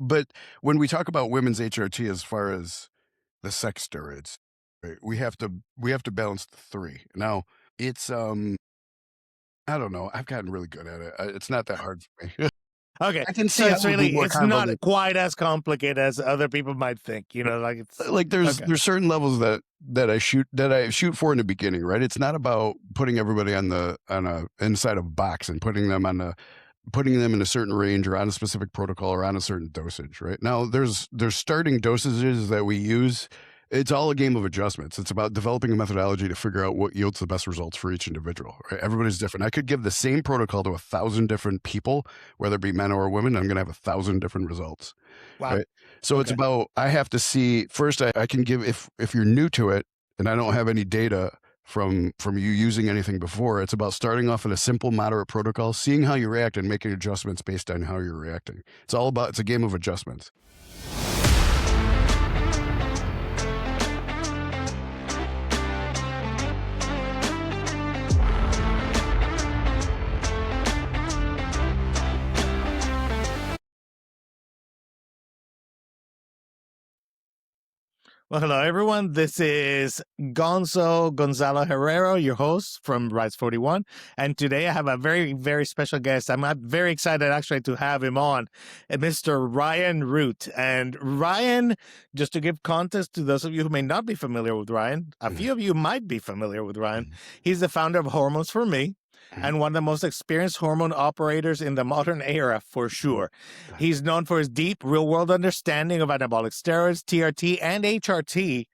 But when we talk about women's HRT as far as the sex steroids, right, we have to balance the three. Now, it's I don't know. I've gotten really good at it. It's not that hard for me. Okay, I can see so how it's it would be really, more it's not convoluted. quite as complicated as other people might think. Like it's Like okay. there's certain levels that I shoot for in the beginning, right? It's not about putting everybody on a inside of a box and putting them in a certain range or on a specific protocol or on a certain dosage, right? Now there's starting dosages that we use. It's all a game of adjustments. It's about developing a methodology to figure out what yields the best results for each individual, right? Everybody's different. I could give the same protocol to 1,000 different people, whether it be men or women. I'm going to have 1,000 different results, Wow. right? So it's Okay. about, I have to see first, I can give, if you're new to it and I don't have any data from you using anything before, it's about starting off in a simple, moderate protocol, seeing how you react and making adjustments based on how you're reacting. It's a game of adjustments. Well, hello, everyone. This is Gonzalo Herrero, your host from Rise 41. And today I have a very, very special guest. I'm very excited actually to have him on, Mr. Ryan Root. And Ryan, just to give context to those of you who may not be familiar with Ryan, a few of you might be familiar with Ryan. He's the founder of HormonesForMe and one of the most experienced hormone operators in the modern era, for sure. He's known for his deep real-world understanding of anabolic steroids, TRT, and HRT.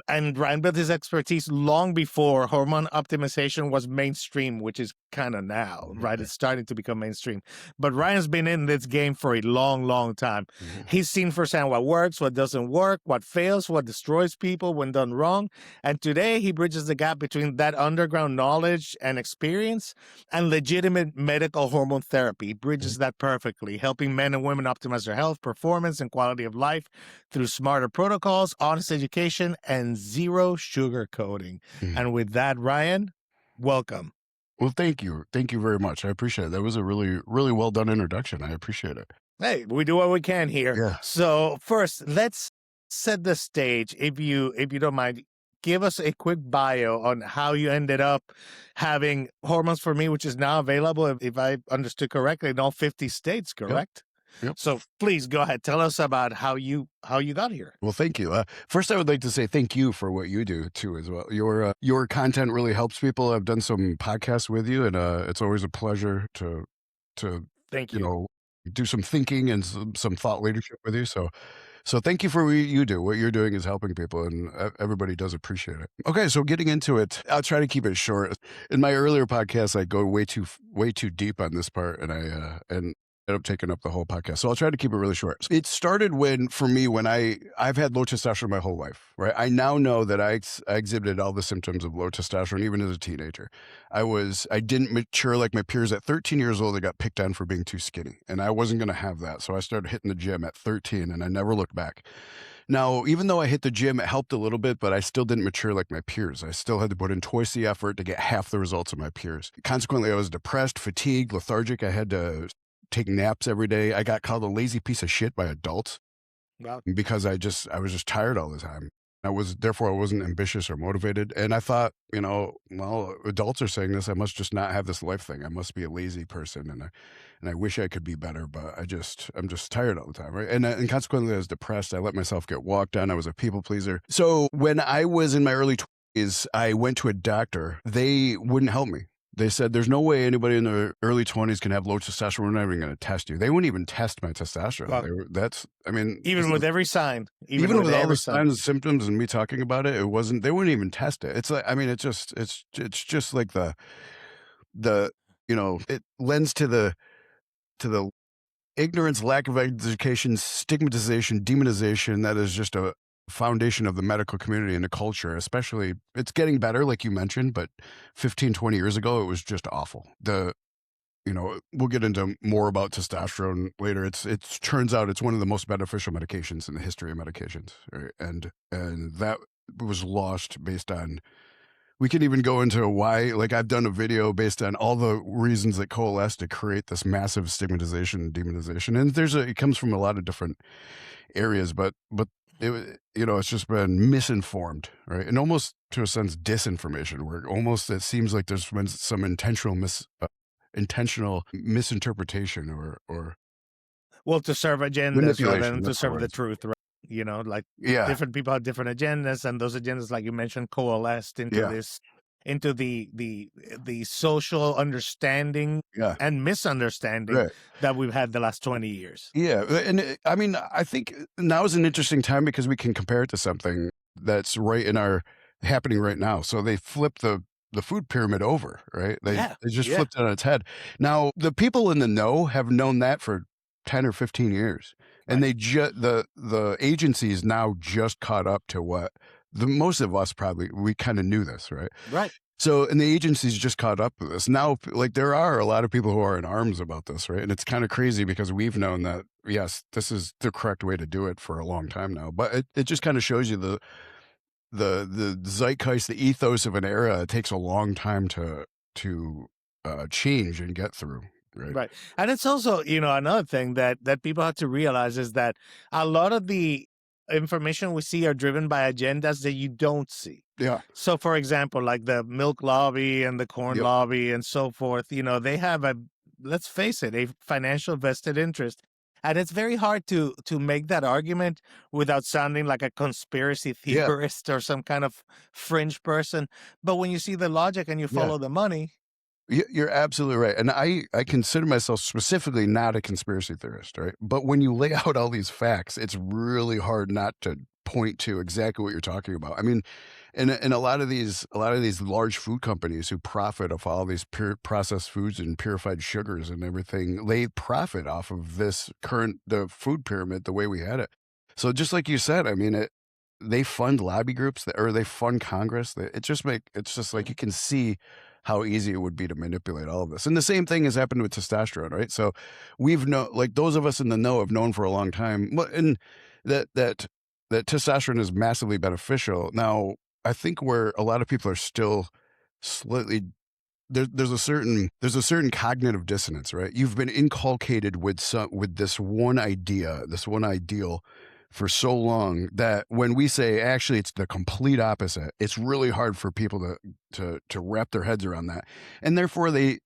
And Ryan built his expertise long before hormone optimization was mainstream, which is kind of now, right? It's starting to become mainstream. But Ryan's been in this game for a long, long time. He's seen firsthand what works, what doesn't work, what fails, what destroys people when done wrong. And today he bridges the gap between that underground knowledge and experience and legitimate medical hormone therapy. He bridges that perfectly, helping men and women optimize their health, performance, and quality of life through smarter protocols, honest education, and zero sugar coating. And with that, Ryan, welcome. Well, thank you. Thank you very much. I appreciate it. That was a really, really well done introduction. I appreciate it. Hey, we do what we can here. Yeah. So first, let's set the stage. If you don't mind, give us a quick bio on how you ended up having HormonesForMe, which is now available, if I understood correctly, in all 50 states, correct? Yep. So please go ahead. Tell us about how you got here. Well, thank you. First, I would like to say thank you for what you do too, as well. Your content really helps people. I've done some podcasts with you, and it's always a pleasure to Thank you. Do some thinking and some thought leadership with you. So thank you for what you do. What you're doing is helping people, and everybody does appreciate it. Okay, so getting into it, I'll try to keep it short. In my earlier podcasts, I go way too deep on this part, and I end up taking up the whole podcast. So I'll try to keep it really short. It started when I've had low testosterone my whole life, right? I now know that I exhibited all the symptoms of low testosterone even as a teenager. I didn't mature like my peers. At 13 years old, I got picked on for being too skinny, and I wasn't going to have that. So I started hitting the gym at 13, and I never looked back. Now, even though I hit the gym, it helped a little bit, but I still didn't mature like my peers. I still had to put in twice the effort to get half the results of my peers. Consequently, I was depressed, fatigued, lethargic. I had to take naps every day. I got called a lazy piece of shit by adults. Wow. Because I was just tired all the time. Therefore I wasn't ambitious or motivated. And I thought, well, adults are saying this, I must just not have this life thing. I must be a lazy person. And I wish I could be better, but I'm just tired all the time. Right. And consequently I was depressed. I let myself get walked on. I was a people pleaser. So when I was in my early 20s, I went to a doctor. They wouldn't help me. They said, there's no way anybody in their early 20s can have low testosterone. We're not even going to test you. They wouldn't even test my testosterone. Wow. Even with every sign. Even with all the signs and symptoms and me talking about it, they wouldn't even test it. It's like, it's just like it lends to the ignorance, lack of education, stigmatization, demonization. That is just a foundation of the medical community and the culture. Especially, it's getting better, like you mentioned, but 15, 20 years ago, it was just awful. We'll get into more about testosterone later. It turns out it's one of the most beneficial medications in the history of medications, right? And that was lost based on we can even go into why, like, I've done a video based on all the reasons that coalesce to create this massive stigmatization and demonization, and it comes from a lot of different areas, but it's just been misinformed, right? And almost to a sense disinformation, where it seems like there's been some intentional misinterpretation or Well, to serve agendas rather manipulation. than to That's the serve word. the truth, right? Like Yeah, different people have different agendas, and those agendas, like you mentioned, coalesced into yeah, this, into the social understanding yeah. and misunderstanding Right. that we've had the last 20 years. Yeah, I mean, I think now is an interesting time because we can compare it to something that's right in our happening right now. So they flipped the food pyramid over, right? Yeah, They just yeah, flipped it on its head. Now, the people in the know have known that for 10 or 15 years. And right, the agencies now just caught up to what the most of us probably we kind of knew this, right? right. So, and the agency's just caught up with this. Now, like, there are a lot of people who are in arms about this, right? And it's kind of crazy because we've known that, yes, this is the correct way to do it for a long time now. But it just kind of shows you the zeitgeist, the ethos of an era. It takes a long time to change and get through, right? Right. And it's also, another thing that people have to realize is that a lot of the information we see are driven by agendas that you don't see. Yeah. So for example, like the milk lobby and the corn Yep. lobby and so forth, they have let's face it, a financial vested interest. And it's very hard to make that argument without sounding like a conspiracy Yeah. theorist or some kind of fringe person. But when you see the logic and you Yeah. follow the money, You're absolutely right, and I consider myself specifically not a conspiracy theorist, right? But when you lay out all these facts, it's really hard not to point to exactly what you're talking about. I mean, and a lot of these large food companies who profit off all these pure processed foods and purified sugars and everything, they profit off of the food pyramid the way we had it. So just like you said, I mean, they fund lobby groups or they fund Congress. It's just like you can see how easy it would be to manipulate all of this. And the same thing has happened with testosterone, right? So we've known, like those of us in the know have known for a long time, and that that that testosterone is massively beneficial. Now, I think where a lot of people are still slightly there's a certain cognitive dissonance, right? You've been inculcated with this one idea, this one ideal for so long that when we say actually it's the complete opposite, it's really hard for people to wrap their heads around that. And therefore they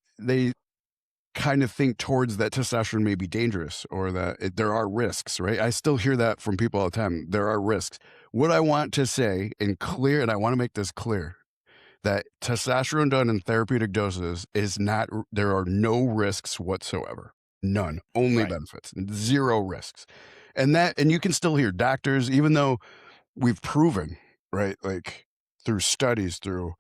kind of think towards that testosterone may be dangerous or that there are risks, right? I still hear that from people all the time. There are risks. What I want to say and I want to make this clear that testosterone done in therapeutic doses is not, there are no risks whatsoever. None. Only right. benefits. Zero risks. And you can still hear doctors, even though we've proven, right, like through studies, through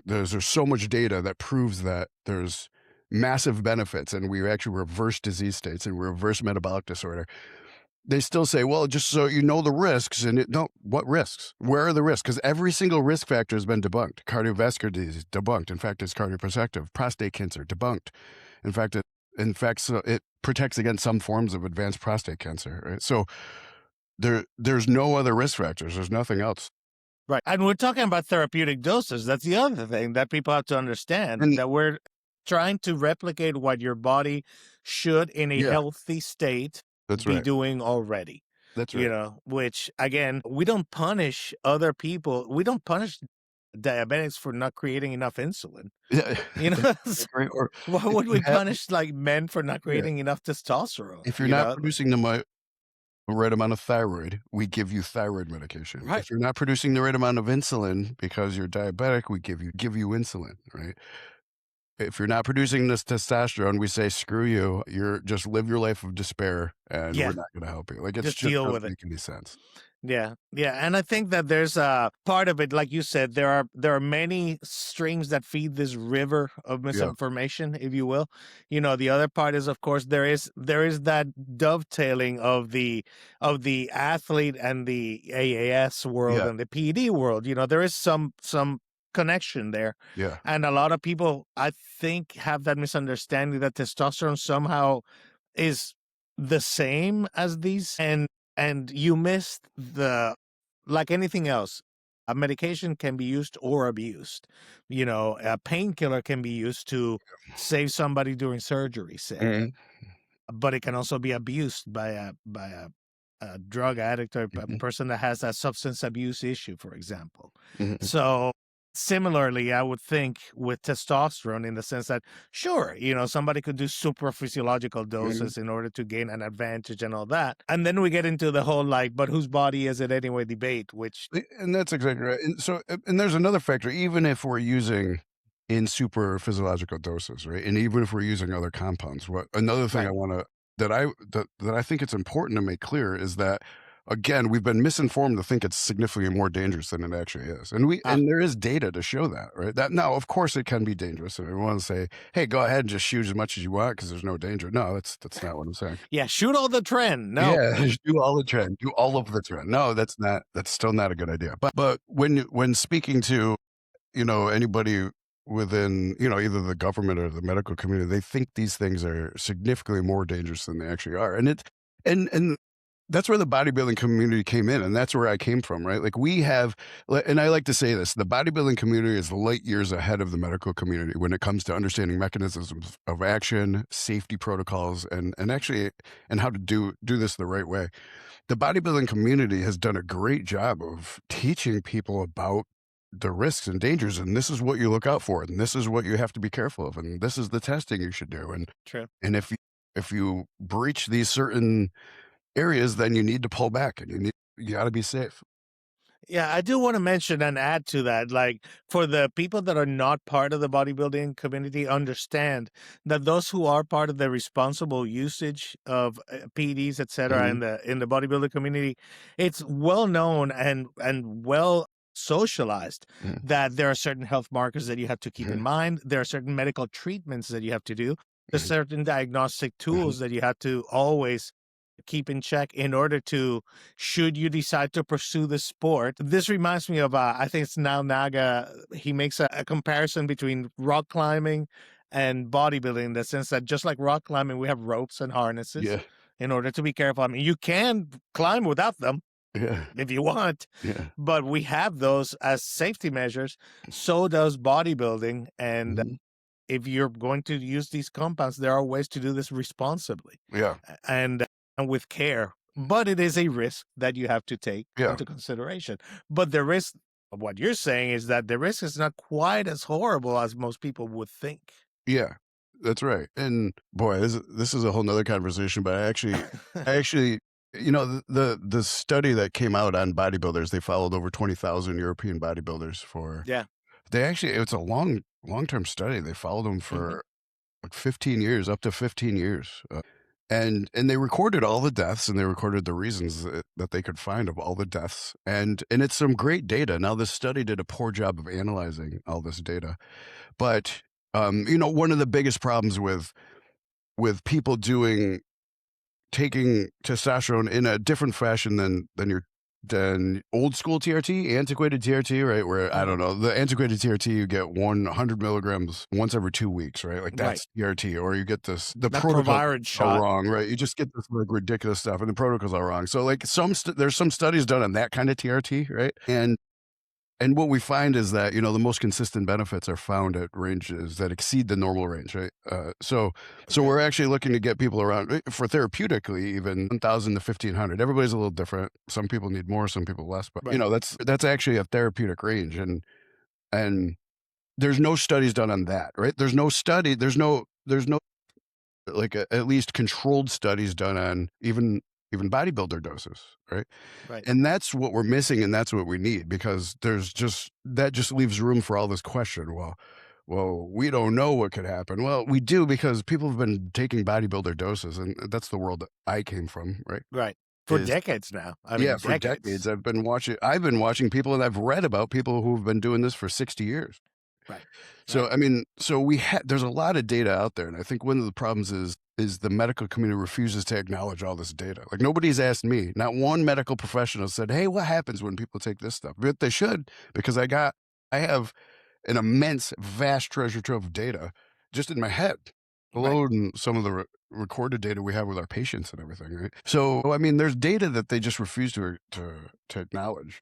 there's so much data that proves that there's massive benefits and we actually reverse disease states and reverse metabolic disorder. They still say, well, just so you know the risks. And no, what risks? Where are the risks? Because every single risk factor has been debunked. Cardiovascular disease, debunked. In fact, it's cardioprotective. Prostate cancer, debunked. In fact, it protects against some forms of advanced prostate cancer. Right? So there's no other risk factors. There's nothing else. Right. And we're talking about therapeutic doses. That's the other thing that people have to understand, And that we're trying to replicate what your body should in a yeah, healthy state that's be right. doing already. That's right. Which again, we don't punish other people. We don't punish diabetics for not creating enough insulin. Yeah, You that's know, right. Or why if would you we have, punish like men for not yeah, creating enough testosterone? if you're not producing the right amount of thyroid, we give you thyroid medication. Right. If you're not producing the right amount of insulin because you're diabetic, we give you insulin, right? If you're not producing this testosterone, we say, screw you. You're just live your life of despair and we're Yeah. not going to help you. Like it's Just just deal doesn't with it. make any sense. Yeah, yeah, and I think that there's a part of it, like you said, there are many streams that feed this river of Yeah. misinformation, if you will. The other part is, of course, there is that dovetailing of the athlete and the AAS world Yeah. and the PED world. There is some connection there, Yeah. and a lot of people, I think, have that misunderstanding that testosterone somehow is the same as these, and you missed the, like anything else, A medication can be used or abused. A painkiller can be used to save somebody during surgery, say, Mhm, but it can also be abused by a drug addict or a mhm, person that has a substance abuse issue, for example. mhm, So similarly, I would think with testosterone, in the sense that, sure, somebody could do super physiological mhm. doses in order to gain an advantage and all that. And then we get into the whole like, but whose body is it anyway debate, which And that's exactly right. And so, and there's another factor, even if we're using in super physiological doses, right? And even if we're using other compounds, what another thing I right. want to that I think it's important to make clear is that again, we've been misinformed to think it's significantly more dangerous than it actually is. Ah, And there is data to show that, right? That now, of course it can be dangerous. And we want to say, hey, go ahead and just shoot as much as you want because there's no danger. No, that's not what I'm saying. yeah, shoot all the trend. No, Yeah, do all the trend, do all of the trend. No, that's still not a good idea. But when speaking to, anybody within, either the government or the medical community, they think these things are significantly more dangerous than they actually are. And that's where the bodybuilding community came in, and that's where I came from, right? Like and I like to say this, the bodybuilding community is light years ahead of the medical community when it comes to understanding mechanisms of action, safety protocols, and actually and how to do this the right way. The bodybuilding community has done a great job of teaching people about the risks and dangers, and this is what you look out for, and this is what you have to be careful of, and this is the testing you should do. true. And if you breach these certain areas, then you need to pull back and you got to be safe. Yeah, I do want to mention and add to that, like for the people that are not part of the bodybuilding community, understand that those who are part of the responsible usage of PEDs, et cetera, Mhm, in the bodybuilding community, it's well known and well socialized mhm, that there are certain health markers that you have to keep in mhm, mind. There are certain medical treatments that you have to do. There's mhm, certain diagnostic mhm. tools that you have to always keep in check in order to, should you decide to pursue the sport. This reminds me of I think it's now Naga. He makes a comparison between rock climbing and bodybuilding, in the sense that just like rock climbing, we have ropes and harnesses Yeah, in order to be careful. I mean, you can climb without them yeah, if you want, yeah. but we have those as safety measures. So does bodybuilding. And Mhm. if you're going to use these compounds, there are ways to do this responsibly Yeah, and with care. But it is a risk that you have to take yeah, into consideration. But the risk of what you're saying is that the risk is not quite as horrible as most people would think. yeah. That's right. And boy, this is a whole nother conversation, but I actually, the study that came out on bodybuilders, they followed over 20,000 European bodybuilders for Yeah. it's a long-term study. They followed them Hmm. for like 15 years, up to 15 years. And they recorded all the deaths and they recorded the reasons that they could find of all the deaths. And it's some great data. Now, this study did a poor job of analyzing all this data. But one of the biggest problems with people taking testosterone in a different fashion than old school TRT, antiquated TRT, right? Where I Hmm. don't know, the antiquated TRT, you get 100 milligrams once every 2 weeks, right? Like Right. that's TRT, or you get the That protocols proviron are shot. wrong, right? You just get this like ridiculous stuff, and the protocols are wrong. So like there's some studies done on that kind of TRT, right? And what we find is that, the most consistent benefits are found at ranges that exceed the normal range, right? So Okay. we're actually looking to get people around for therapeutically, even 1,000 to 1,500. Everybody's a little different. Some people need more, some people less, but Right. that's actually a therapeutic range, and there's no studies done on that, right? There's no like at least controlled studies done on even bodybuilder doses, right? Right. And that's what we're missing, and that's what we need because that just leaves room for all this question. Well, we don't know what could happen. Well, we do because people have been taking bodybuilder doses, and that's the world that I came from, right? Right. For Is decades now. I Yeah, mean, for decades decades. I've been watching people and I've read about people who've been doing this for 60 years. Right. So Right. I mean, there's a lot of data out there, and I think one of the problems is the medical community refuses to acknowledge all this data. Like nobody's asked me, not one medical professional said, "Hey, what happens when people take this stuff?" But they should because I have an immense, vast treasure trove of data just in my head, Right. alone some of the recorded data we have with our patients and everything, right? So I mean, there's data that they just refuse to acknowledge.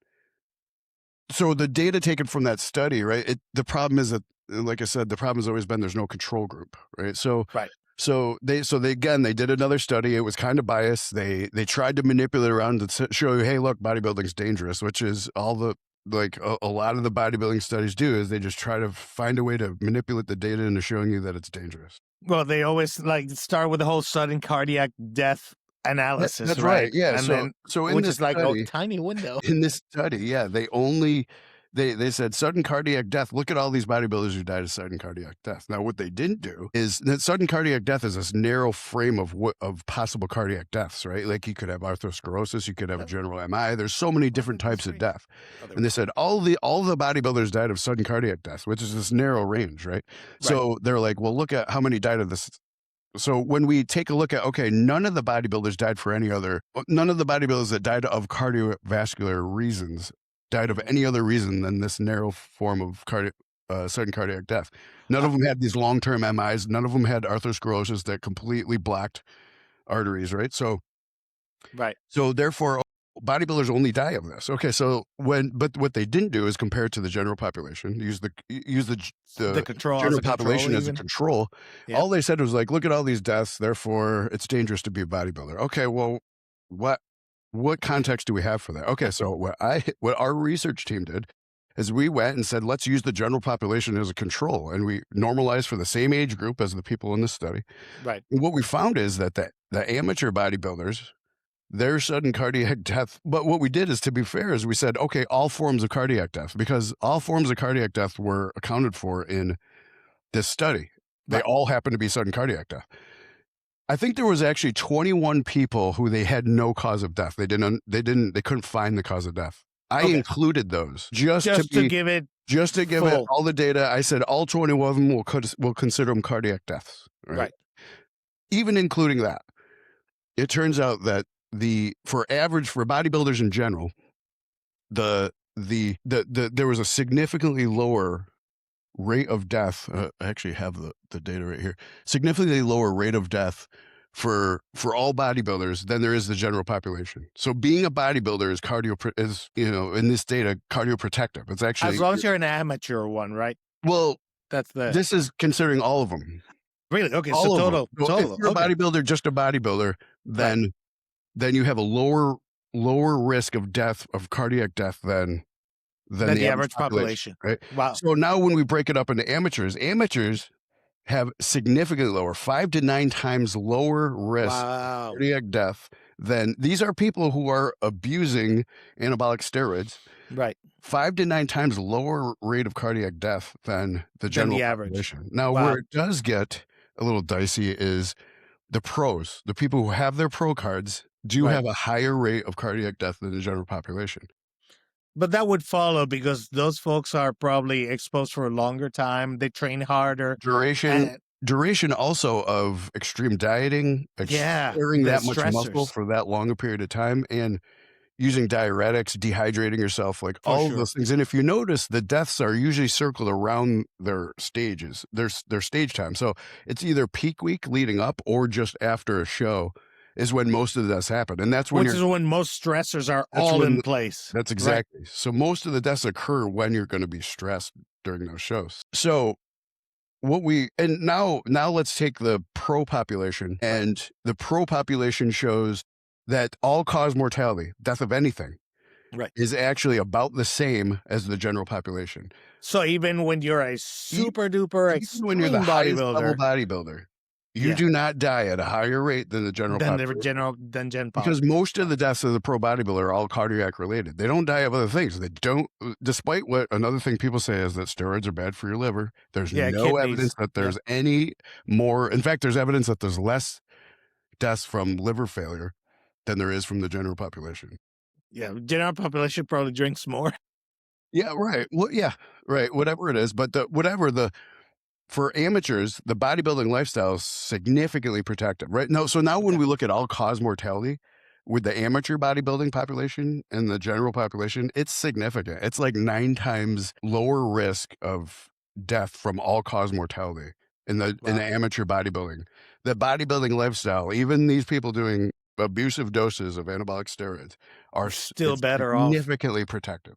so the data taken from that study, right? The problem is that, like I said, the problem has always been there's no control group, right? Right. So they again they did another study. It was kind of biased. They tried to manipulate around to show you, hey, look, bodybuilding's dangerous, which is all the like a lot of the bodybuilding studies do is they just try to find a way to manipulate the data into showing you that it's dangerous. Well, they always like start with the whole sudden cardiac death analysis, That's right. right? Yeah. And So then, so in which this is like a study, tiny window. in this study, yeah, they said sudden cardiac death. Look at all these bodybuilders who died of sudden cardiac death. Now, what they didn't do is that sudden cardiac death is this narrow frame of possible cardiac deaths, right? Like you could have arthrosclerosis, you could have a Yep. general MI. There's so many Why different did this types of freeze? death. Oh, there And we they go. said all the bodybuilders died of sudden cardiac death, which is this narrow range, right? Right. So they're like, well, look at how many died of this. So when we take a look at, okay, none of the bodybuilders died for any other, none of the bodybuilders that died of cardiovascular reasons died of Mhm. any other reason than this narrow form of sudden cardiac death. None Uh, of them had these long-term MIs. None of them had atherosclerosis that completely blocked arteries, right? right. So therefore, bodybuilders only die of this. Okay, so but what they didn't do is compare it to the general population. The The control as general a control, population as a even. control. Yep. All they said was like, look at all these deaths. Therefore, it's dangerous to be a bodybuilder. Okay, well, what what context do we have for that? Okay, so what our research team did is we went and said, let's use the general population as a control, and we normalized for the same age group as the people in this study. Right. And what we found is that the amateur bodybuilders, their sudden cardiac death. But what we did is, to be fair, is we said, okay, all forms of cardiac death, because all forms of cardiac death were accounted for in this study. They Right. all happen to be sudden cardiac death. I think there was actually 21 people who they had no cause of death. They couldn't find the cause of death. I Okay. included those Just to give it just to give it full. all the data. I said all 21 of them will consider them cardiac deaths, right? Right. Even including that. It turns out that for bodybuilders in general, there was a significantly lower rate of death. I actually have the data right here. Significantly lower rate of death for all bodybuilders than there is the general population. So being a bodybuilder is in this data cardioprotective. It's As actually, long as you're an amateur one, right? well, That's the this is considering all of them. really okay. So All of them. total, So if total. you're a Okay. bodybuilder, just a bodybuilder, Right. then you have a lower risk of death, of cardiac death than Than the the average average population, population. right? Wow. So now when we break it up into amateurs have significantly lower, 5 to 9 times lower risk of Wow. cardiac death than these are people who are abusing anabolic steroids. Right. 5 to 9 times lower rate of cardiac death than the Than general the average. population. Now, where Wow. it does get a little dicey is the pros. The people who have their pro cards do Right. have a higher rate of cardiac death than the general population. But that would follow because those folks are probably exposed for a longer time. They train harder. Duration And duration also of extreme dieting, yeah, carrying the that much muscle stressors for that long a period of time, and using diuretics, dehydrating yourself, like for all of sure. those things. And if you notice, the deaths are usually circled around their stages, their stage time. So it's either peak week leading up or just after a show is when most of the deaths happen. And Which is when most stressors are that's all when in place. that's Right. exactly. So most of the deaths occur when you're going to be stressed during those shows. So now let's take the pro population, Right. and the pro population shows that all cause mortality, death of anything, Right. is actually about the same as the general population. So even when you're a E- super duper Even when you're the extreme highest level bodybuilder, bodybuilder, you yeah, do not die at a higher rate than the general population. than Gen Pop. Because most of Wow. the deaths of the pro bodybuilder are all cardiac related. They don't die of other things. They don't, despite what another thing people say is that steroids are bad for your liver. There's Yeah, no evidence kidneys. that Yep. there's any more. In fact, there's evidence that there's less deaths from liver failure than there is from the general population. Yeah. General population probably drinks more. Yeah, right. Well, yeah, right. Whatever it is, but for amateurs, the bodybuilding lifestyle is significantly protective, right? No, so now when Okay. we look at all cause mortality with the amateur bodybuilding population and the general population, it's significant. It's like 9 times lower risk of death from all cause mortality in the Wow. amateur bodybuilding. The bodybuilding lifestyle, even these people doing abusive doses of anabolic steroids, Still it's better off. significantly protective.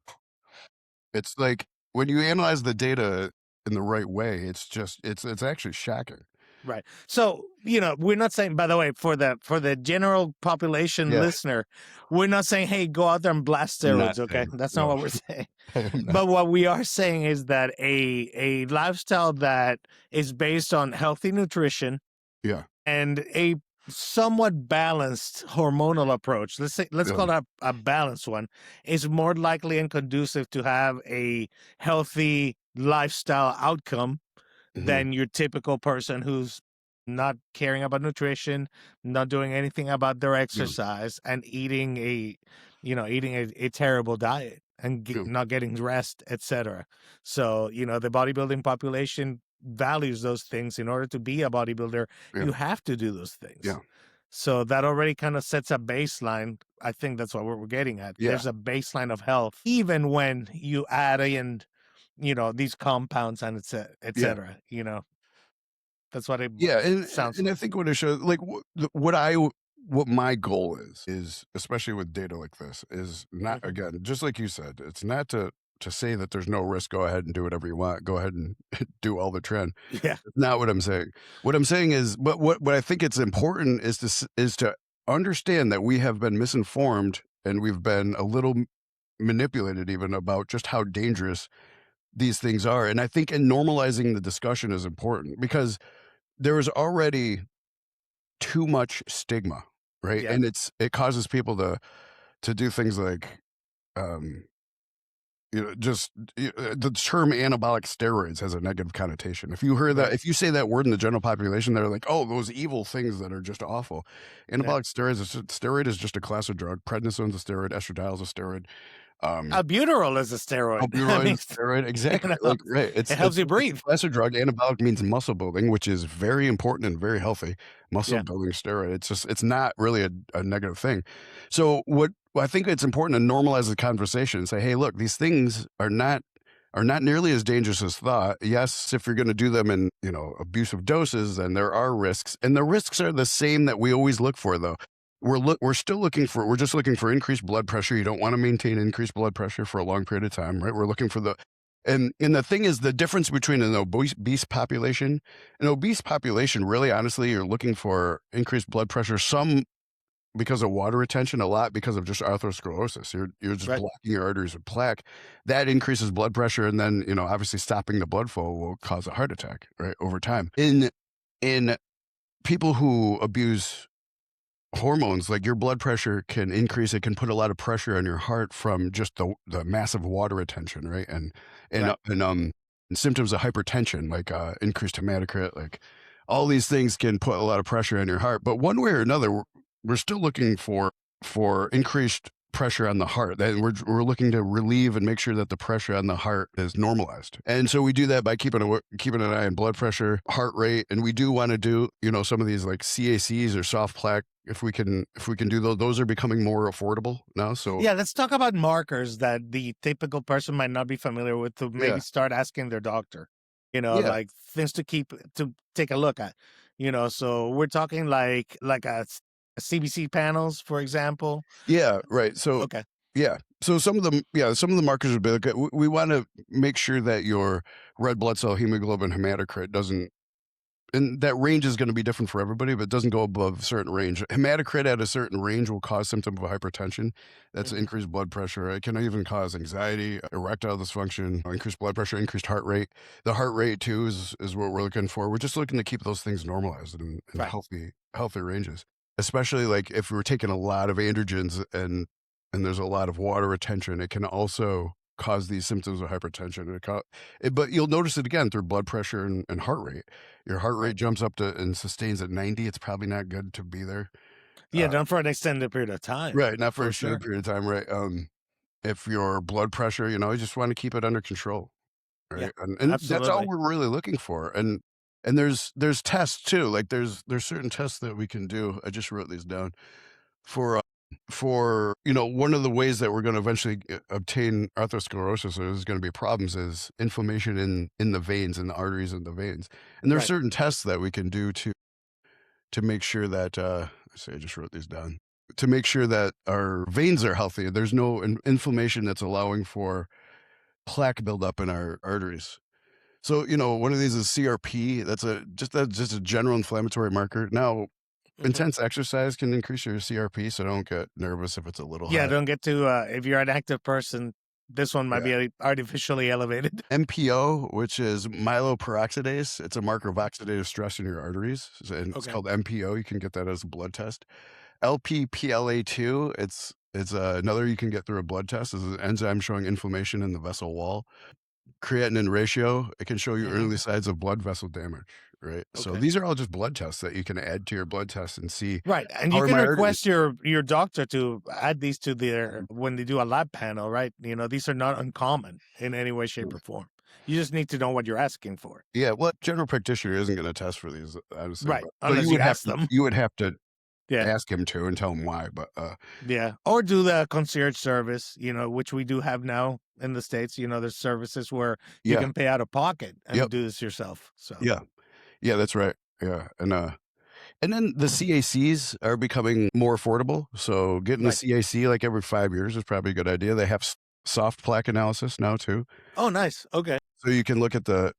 It's like when you analyze the data in the right way, it's just it's actually shocking. Right. So, we're not saying, by the way, for the general population Yeah, listener, we're not saying, hey, go out there and blast I'm not steroids, okay? saying That's not no, what we're saying. I am not. But what we are saying is that a lifestyle that is based on healthy nutrition Yeah, and a somewhat balanced hormonal approach, let's yeah, call it a balanced one, is more likely and conducive to have a healthy lifestyle outcome mhm, than your typical person who's not caring about nutrition, not doing anything about their yeah, exercise, and eating a terrible diet and yeah, not getting rest, etc. So, the bodybuilding population values those things. In order to be a bodybuilder, yeah, you have to do those things. yeah, So that already kind of sets a baseline. I think that's what we're getting at. yeah, There's a baseline of health, even when you add in, these compounds and et yeah. cetera. That's what it Yeah, sounds and I like. think what it shows, like, what my goal is, especially with data like this, is not, Mhm. again, just like you said, it's not to say that there's no risk, go ahead and do whatever you want, go ahead and do all the trend. Yeah. That's not what I'm saying. What I'm saying is, but what I think it's important is is to understand that we have been misinformed and we've been a little manipulated even about just how dangerous these things are, and I think in normalizing the discussion is important because there is already too much stigma, right? Yeah. And it causes people to do things like, um, just the term anabolic steroids has a negative connotation. If you heard that, Right. if you say that word in the general population, they're like, "Oh, those evil things that are just awful." Yeah. Anabolic steroids, steroid is just a class of drug. Prednisone's a steroid. Estradiol's a steroid. Um, Albuterol is a steroid. I Opioid mean, is steroid, exactly, like, right, it helps you it's a breathe. class of drug. Anabolic means muscle building, which is very important and very healthy. Muscle Yeah. building steroid, it's just it's not really a negative thing. So, I think it's important to normalize the conversation and say, "Hey, look, these things are not nearly as dangerous as thought. Yes, if you're gonna do them in, abusive doses, then there are risks, and the risks are the same that we always look for, though. We're still looking for we're just looking for increased blood pressure. You don't wanna maintain increased blood pressure for a long period of time, right? We're looking for and the thing is the difference between an obese population, really honestly, you're looking for increased blood pressure, some because of water retention, a lot because of just atherosclerosis. You're just Right. blocking your arteries with plaque. That increases blood pressure, and then, obviously stopping the blood flow will cause a heart attack, right, over time. In people who abuse hormones, like your blood pressure can increase, it can put a lot of pressure on your heart from just the massive water retention, right? And, uh, Right. and, um, and symptoms of hypertension, like, increased hematocrit, like, all these things can put a lot of pressure on your heart, but one way or another, we're still looking for increased pressure on the heart, that we're looking to relieve and make sure that the pressure on the heart is normalized, and so we do that by keeping an eye on blood pressure, heart rate, and we do wanna do, some of these, like, CACs or soft plaque, if we can do those are becoming more affordable now, so Yeah. Let's talk about markers that the typical person might not be familiar with to maybe yeah. start asking their doctor, Yeah. like things to take a look at, so we're talking like a CBC panels, for example. Yeah, right, so Okay. yeah. So some of the markers would be like, we wanna make sure that your red blood cell hemoglobin hematocrit doesn't and that range is gonna be different for everybody, but it doesn't go above a certain range. Hematocrit at a certain range will cause symptom of hypertension. That's Hmm. increased blood pressure. It can even cause anxiety, erectile dysfunction, increased blood pressure, increased heart rate. The heart rate too is what we're looking for. We're just looking to keep those things normalized in Right. healthy ranges. Especially, like, if we're taking a lot of androgens and there's a lot of water retention, it can also cause these symptoms of hypertension. But you'll notice it again through blood pressure and heart rate. Your heart Right. rate jumps up to and sustains at 90, it's probably not good to be there. Yeah. Uh, Done for an extended period of time, right, not for an for extended sure. period of time, right? If your blood pressure, you just wanna keep it under control, Yeah. right? And that's all Absolutely. we're really looking for, and there's tests too, like, there's certain tests that we can do. I just wrote these down. For, one of the ways that we're gonna eventually obtain atherosclerosis, or there's gonna be problems, is inflammation in the veins, in the arteries and the veins, and there are Right. certain tests that we can do to make sure that, say I just wrote these down, to make sure that our veins are healthy, there's no inflammation that's allowing for plaque buildup in our arteries. So, one of these is CRP. That's just a general inflammatory marker. Now, Mhm. intense exercise can increase your CRP, so don't get nervous if it's a little Yeah, high. don't get too, if you're an active person, this one might Yeah. be artificially elevated. MPO, which is myeloperoxidase, it's a marker of oxidative stress in your arteries, and it's Okay. called MPO. You can get that as a blood test. LPPLA2, it's another you can get through a blood test. This is an enzyme showing inflammation in the vessel wall. Creatinine ratio, it can show you Mhm. early signs of blood vessel damage, right? So Okay. these are all just blood tests that you can add to your blood test and see, Right, and how you are can my request arteries? your doctor to add these to their Mhm. when they do a lab panel, right? These are not uncommon in any way, shape, or form. You just need to know what you're asking for. Yeah, well, general practitioner isn't gonna test for these, honestly, Right, but unless you ask them. you would have to Yeah, ask him to and tell him why, but, yeah, or do the concierge service, which we do have now in the States. There's services where you yeah, can pay out of pocket yep, and do this yourself, so yeah, yeah, that's right, yeah, and then the CACs are becoming more affordable, so getting the right. CAC, like, every 5 years is probably a good idea. They have soft plaque analysis now too, Oh, nice, okay. so you can look at the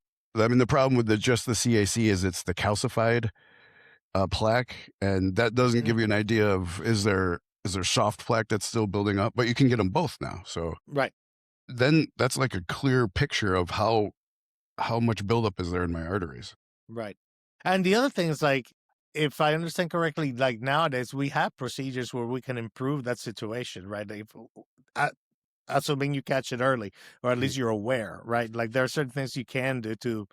problem with just the CAC is it's the calcified, plaque, and that doesn't Mhm. give you an idea of is there soft plaque that's still building up, but you can get them both now, so Right, then that's like a clear picture of how much buildup is there in my arteries. right. And the other thing is, like, if I understand correctly, like, nowadays, we have procedures where we can improve that situation, right? If uh, assuming you catch it early, or at Mhm. least you're aware, right? Like, there are certain things you can do to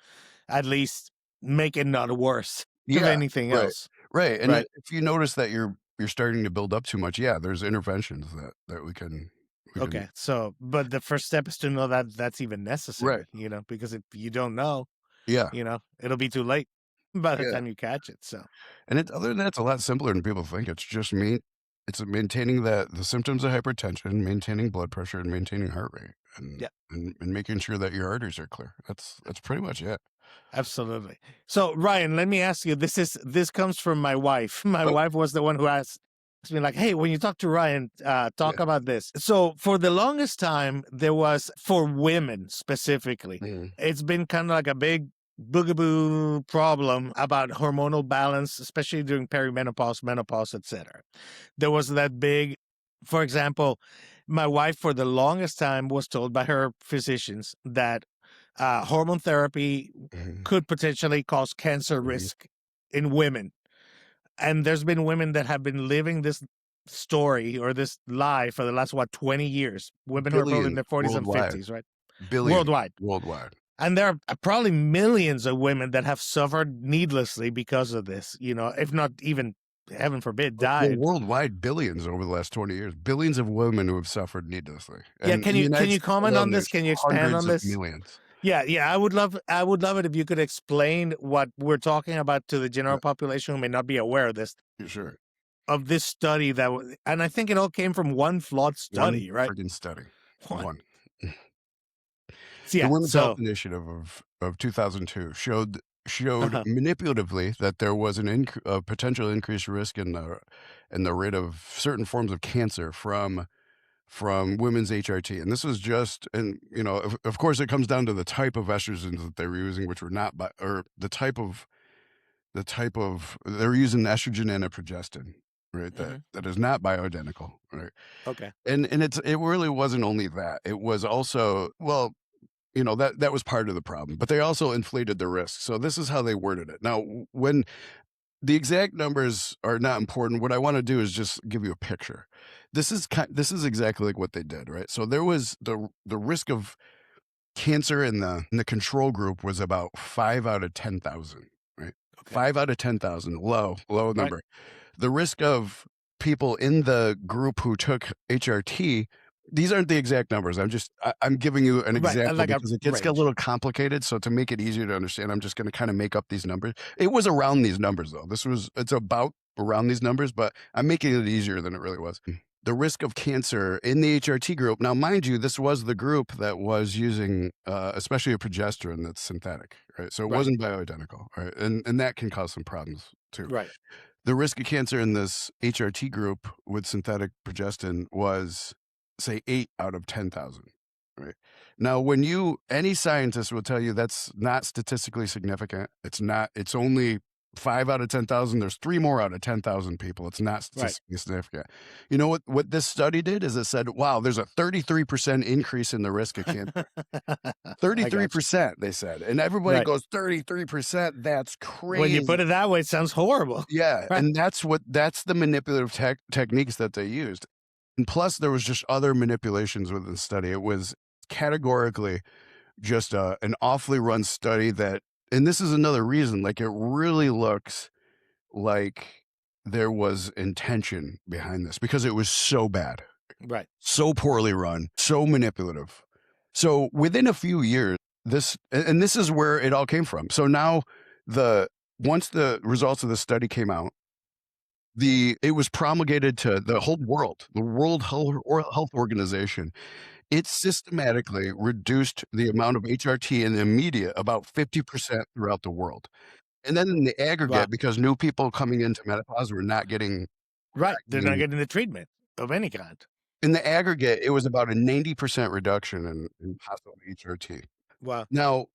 at least make it not worse, if Yeah, anything right, else, right, and right? if you notice that you're starting to build up too much, yeah, there's interventions that we can. Okay, so but the first step is to know that that's even Right, necessary, because if you don't know, yeah, it'll be too late by the yeah, time you catch it. So and other than that, it's a lot simpler than people think. It's maintaining the symptoms of hypertension, maintaining blood pressure, and maintaining heart rate, and yeah, and making sure that your arteries are clear. That's pretty much it. absolutely. So Ryan, let me ask you. This comes from my wife. My Oh, wife was the one who asked me, like, "Hey, when you talk to Ryan, yeah. talk about this." So for the longest time, there was for women specifically. Mhm. It's been kind of like a big boogaboo problem about hormonal balance, especially during perimenopause, menopause, etc. There was that big, for example, my wife for the longest time was told by her physicians that hormone therapy Mhm. could potentially cause cancer Mhm. risk in women. And there's been women that have been living this story or this lie for the last, what, 20 years. Women who are probably in Billions their 40s and worldwide. 50s, right? Billions Worldwide. worldwide. And there are probably millions of women that have suffered needlessly because of this, if not even, heaven forbid, Well, died. worldwide, billions over the last 20 years. Billions of women who have suffered needlessly, Yeah, and in the can United you States comment alone, on this? there's Can you expand on hundreds of this? millions. Yeah, yeah, I would love it if you could explain what we're talking about to the Yeah, general population who may not be aware sure. of this study and I think it all came from one flawed One study, right? friggin' study. One. One. So, The yeah, Women's Health so Initiative of 2002 showed uh-huh. manipulatively that there was a potential increased risk in the rate of certain forms of cancer from women's HRT, and this was just and, of course, it comes down to the type of estrogens that they were using, which were not bi or the type of they were using estrogen and a progestin, right? That Mhm. that is not bioidentical, right? Okay. And it really wasn't only that. It was also well, that was part of the problem, but they also inflated the risk. So this is how they worded it. Now, when the exact numbers are not important, what I wanna do is just give you a picture. This is exactly like what they did, right? So there was the risk of cancer in the control group was about 5 out of 10,000, right? Okay. 5 out of 10,000, low Right. number. The risk of people in the group who took HRT, these aren't the exact numbers. I'm giving you an Right. example Like a because it gets a range. little complicated, so to make it easier to understand, I'm just gonna kinda make up these numbers. It was around these numbers, though. It's about around these numbers, but I'm making it easier than it really was. The risk of cancer in the HRT group, now mind you, this was the group that was using, especially a progesterone that's synthetic, right? So it Right. wasn't bioidentical, right? And that can cause some problems too. Right. The risk of cancer in this HRT group with synthetic progestin was, say, 8 out of 10,000. Right. Now, when you any scientist will tell you that's not statistically significant. It's not, it's only 5 out of 10,000. There's 3 more out of 10,000 people. It's not Right. statistically significant. You know what this study did is it said, wow, there's a 33% increase in the risk of cancer. I got you. 33%, they said. And everybody Right. goes, 33%, that's When you put crazy. it that way, it sounds horrible. Yeah, Right. and that's the manipulative techniques that they used. And plus, there was just other manipulations with the study. It was categorically just an awfully run study that, and this is another reason, like it really looks like there was intention behind this because it was so bad, Right. so poorly run, so manipulative. So within a few years, and this is where it all came from. So now the once the results of the study came out, it was promulgated to the whole world, the Health Organization. It systematically reduced the amount of HRT in the media about 50% throughout the world. And then in the Wow. aggregate, because new people coming into menopause were Right. not They're not getting getting the treatment of any kind. in the aggregate, it was about a 90% reduction in possible HRT. Wow. Now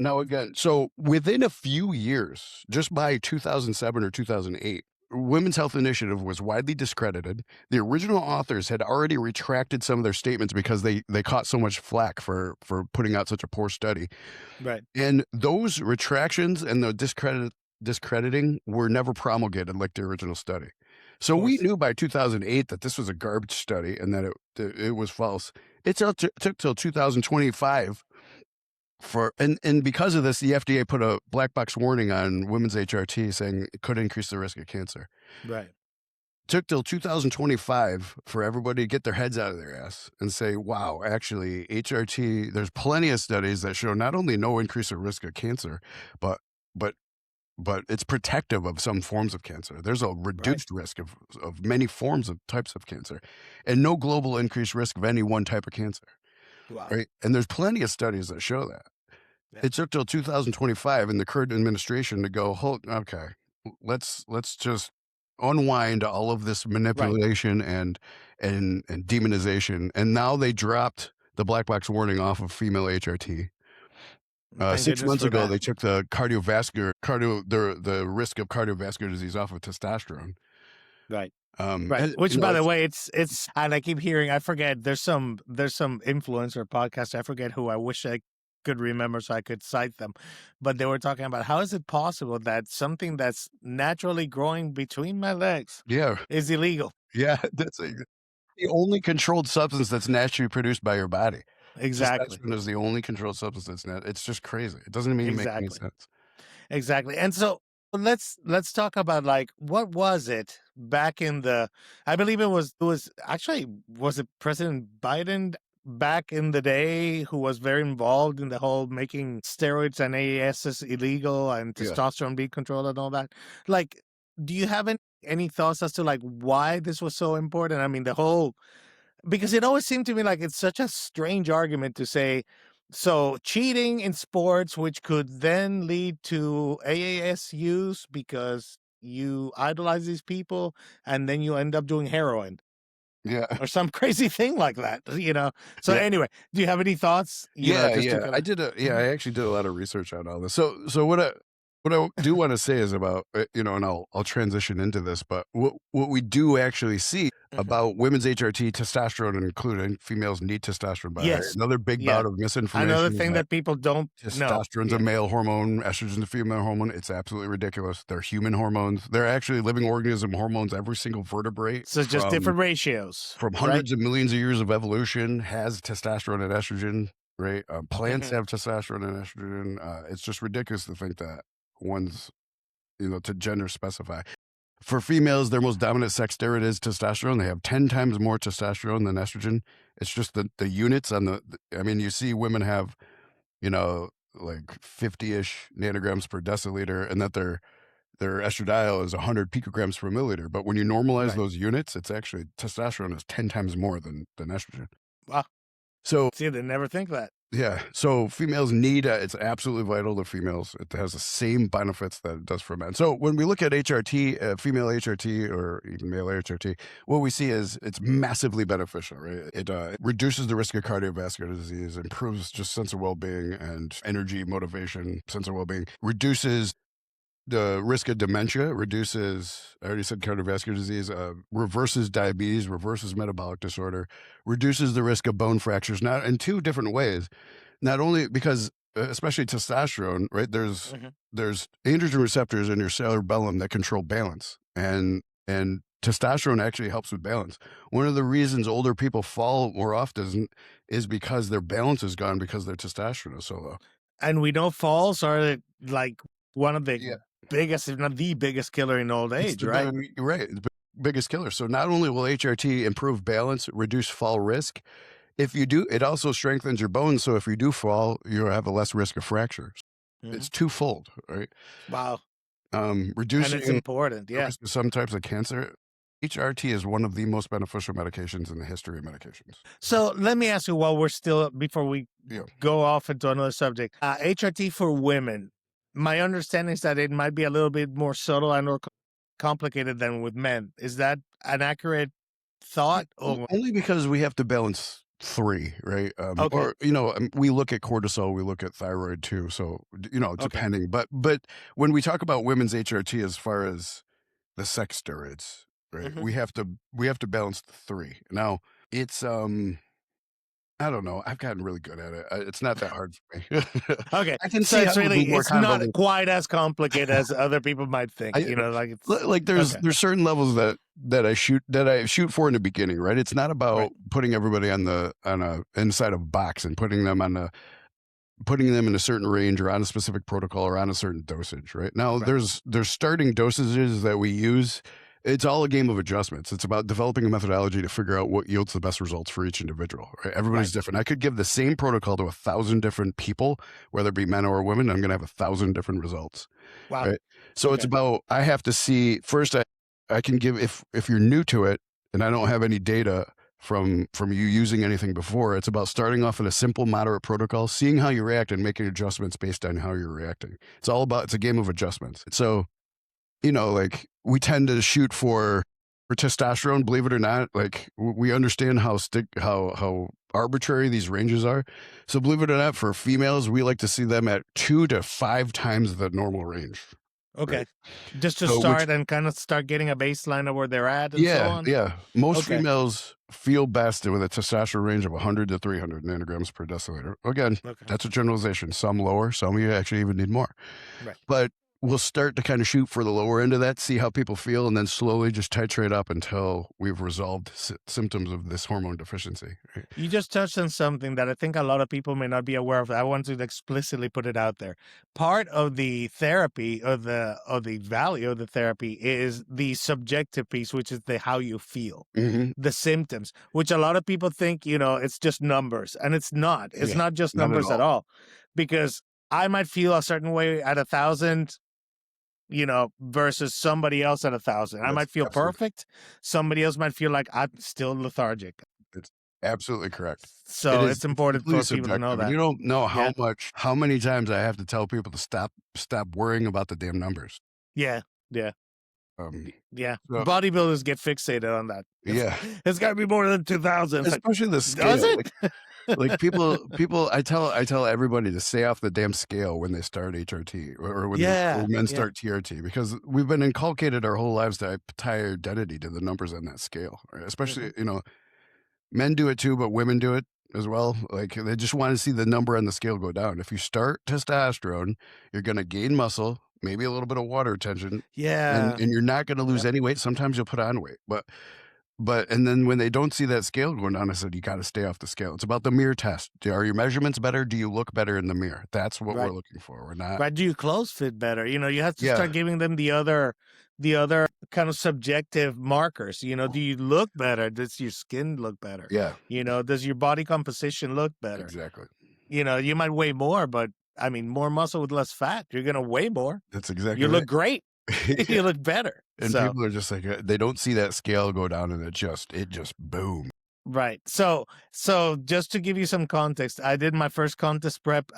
now again, so within a few years, just by 2007 or 2008, Women's Health Initiative was widely discredited. The original authors had already retracted some of their statements because they caught so much flack for putting out such a poor study. Right. And those retractions and the discrediting were never promulgated like the original study. Of So we course. knew by 2008 that this was a garbage study and that it was false. It took till 2025 and because of this, the FDA put a black box warning on women's HRT saying it could increase the risk of cancer. Right. Took till 2025 for everybody to get their heads out of their ass and say, wow, actually, HRT, there's plenty of studies that show not only no increase of risk of cancer, but but but it's protective of some forms of cancer. There's a Right. reduced risk of many forms of types of cancer and no global increased risk of any one type of cancer. Wow. Right. And there's plenty of studies that show that. Yeah. It took till 2025 in the current administration to go, hold, okay, let's just unwind all of this Right. manipulation and demonization. And now they dropped the black box warning off of female HRT. Thank 6 goodness months for ago, that. they took the the risk of cardiovascular disease off of testosterone. Right. Right. And, Which, by the way, it's, and I keep hearing, I forget, there's some influencer podcast. I forget who. I wish I could remember so I could cite them, but they were talking about how is it possible that something that's naturally growing between my legs yeah, is illegal? yeah, the only controlled substance that's naturally produced by your body. Exactly. Testosterone is the only controlled substance that's it's just crazy. It doesn't even make any Exactly. sense. Exactly. And so let's talk about like what was it back in the, I believe it was actually, was it President Biden back in the day who was very involved in the whole making steroids and AASs illegal and Yeah. testosterone being controlled and all that? Like, do you have any thoughts as to like why this was so important? I mean, the whole, because it always seemed to me like it's such a strange argument to say, so cheating in sports, which could then lead to AAS use because you idolize these people and then you end up doing heroin Yeah. or some crazy thing like that, So Yeah. anyway, do you have any thoughts, Yeah, just to yeah. kind of, I actually did a lot of research on all this. So what I do wanna say is about, and I'll transition into this, but what we do actually see about women's HRT, testosterone including, females need testosterone by yes, another big yeah. bout of Another misinformation is thing that that people don't know. testosterone's a Yeah. male hormone, estrogen's a female hormone. It's absolutely ridiculous. They're human hormones. They're actually living organism hormones. Every single vertebrate So just different ratios, from right? hundreds of millions of years of evolution has testosterone and estrogen, right? Plants Mhm. have testosterone and estrogen. It's just ridiculous to think that one's, to gender specify. For females, their most dominant sex steroid is testosterone. They have 10 times more testosterone than estrogen. It's just the units on I mean, you see women have, like 50-ish nanograms per deciliter, and that their estradiol is 100 picograms per milliliter. But when you normalize Right. those units, it's actually testosterone is 10 times more than estrogen. Wow. So See, they never think that. Yeah. So females need it's absolutely vital to females. It has the same benefits that it does for men. So when we look at HRT, female HRT or even male HRT, what we see is it's massively beneficial, right? It reduces the risk of cardiovascular disease, improves just sense of well-being and energy, motivation, sense of well-being, reduces the risk of dementia, reduces, I already said cardiovascular disease, reverses diabetes, reverses metabolic disorder, reduces the risk of bone fractures, not in two different ways. Not only because, especially testosterone, right? Mhm. There's androgen receptors in your cerebellum that control balance, and testosterone actually helps with balance. One of the reasons older people fall more often is because their balance is gone because their testosterone is so low. And we know falls are like one of the Yeah. biggest, if not the biggest killer in old It's age, the right? you're right, the biggest killer. So not only will HRT improve balance, reduce fall risk, if you do, it also strengthens your bones. So if you do fall, you have a less risk of fractures. Mhm. It's twofold, right? Wow. And it's Reducing important. the Yeah. risk of some types of cancer. HRT is one of the most beneficial medications in the history of medications. So let me ask you while we're still, before we Yeah. go off into another subject, HRT for women. My understanding is that it might be a little bit more subtle and or complicated than with men. Is that an accurate thought? Or Only because we have to balance 3, right? okay, Or, we look at cortisol, we look at thyroid too, so, okay. depending. But when we talk about women's HRT as far as the sex steroids, right, Hmm. we have to balance the 3. Now, it's, I don't know, I've gotten really good at it. It's not that hard for me. Okay, I can so see how it's it would be really more it's not convoluted. quite as complicated as other people might think. I You know, like it's like okay, there's certain levels that I shoot for in the beginning, right? It's not right, about putting everybody on a inside a box and putting them in a certain range or on a specific protocol or on a certain dosage, right? Now right, there's starting dosages that we use. It's all a game of adjustments. It's about developing a methodology to figure out what yields the best results for each individual, right? right. Everybody's different. I could give the same protocol to 1,000 different people, whether it be men or women. I'm going to have 1,000 different results, Wow. right? So it's Okay. about I have to see first. I can give if you're new to it and I don't have any data from you using anything before. It's about starting off in a simple, moderate protocol, seeing how you react, and making adjustments based on how you're reacting. It's a game of adjustments. So like we tend to shoot for testosterone. Believe it or not, like we understand how arbitrary these ranges are. So believe it or not, for females, we like to see them at 2 to 5 times the normal range. Right. Okay. Just to So which start and kind of start getting a baseline of where they're at and so Yeah, on. yeah. Most Okay. females feel best with a testosterone range of 100 to 300 nanograms per deciliter. Again, Okay. that's a generalization. Some lower, some you actually even need more. Right. But we'll start to kind of shoot for the lower end of that, see how people feel, and then slowly just titrate up until we've resolved symptoms of this hormone deficiency. Right? You just touched on something that I think a lot of people may not be aware of. I want to explicitly put it out there. Part of the therapy of the value of the therapy is the subjective piece, which is the how you feel, Hmm. the symptoms, which a lot of people think, it's just numbers. And it's not. It's Yeah, not just not at numbers at all. all. Because I might feel a certain way at 1,000, versus somebody else at 1,000. I That's might feel absolutely, perfect. Somebody else might feel like I'm still lethargic. it's absolutely correct. So it's It's important completely for people to know subjective, and that. you don't know Yeah. how many times I have to tell people to stop worrying about the damn numbers. Yeah. Yeah. Um, Yeah. so Bodybuilders get fixated on that. yeah, It's got to be more than 2,000. It's like, especially the does scale. it? Like people, I tell everybody to stay off the damn scale when they start HRT or Yeah. when men Yeah. start TRT because we've been inculcated our whole lives to tie our identity to the numbers on that scale. Right? Hmm. Especially, men do it too, but women do it as well. Like they just want to see the number on the scale go down. If you start testosterone, you're going to gain muscle, maybe a little bit of water retention, and Yeah. you're not going to lose Yep. any weight. Sometimes you'll put on weight, but and then when they don't see that scale going down, I said, you got to stay off the scale. It's about the mirror test. Are your measurements better? Do you look better in the mirror? That's what we're Right. looking for. We're not. Right. Do your clothes fit better? You have to Yeah. start giving them the other kind of subjective markers. Do you look better? Does your skin look better? Yeah. Does your body composition look better? Exactly. You might weigh more, but I mean, more muscle with less fat. You're going to weigh more. That's You exactly look right. great. Yeah. You look better. And So, people are just like, they don't see that scale go down and it just boom. Right. So just to give you some context, I did my first contest prep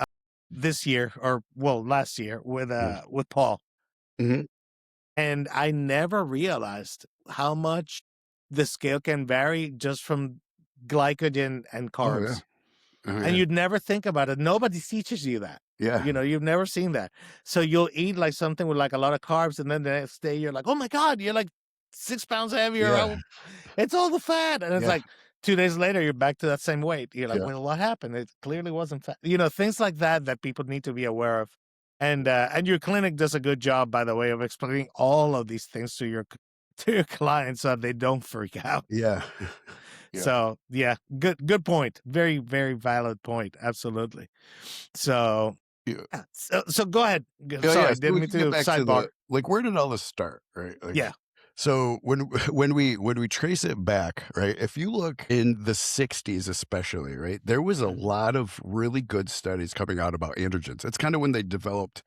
this year, or well, last year with Paul, Mhm. and I never realized how much the scale can vary just from glycogen and Oh, yeah. carbs. Oh, And yeah. you'd never think about it. Nobody teaches you that. Yeah. You've never seen that. So you'll eat like something with like a lot of carbs, and then the next day you're like, oh my God, you're like 6 pounds heavier. Yeah. Oh, it's all the fat. And it's Yeah. like 2 days later, you're back to that same weight. You're like, Yeah. well, what happened? It clearly wasn't fat. Things like that that people need to be aware of. And your clinic does a good job, by the way, of explaining all of these things to your clients so that they don't freak out. Yeah. Yeah. So yeah, good point. Very, very valid point. Absolutely. So Yeah. yeah, so go ahead. Oh, yeah, Sorry, so didn't we mean can get to back to sidebar. the like, where did all this start, right? Like, Yeah. so when we trace it back, right? If you look in the '60s especially, right, there was a Mhm. lot of really good studies coming out about androgens. It's kinda when they developed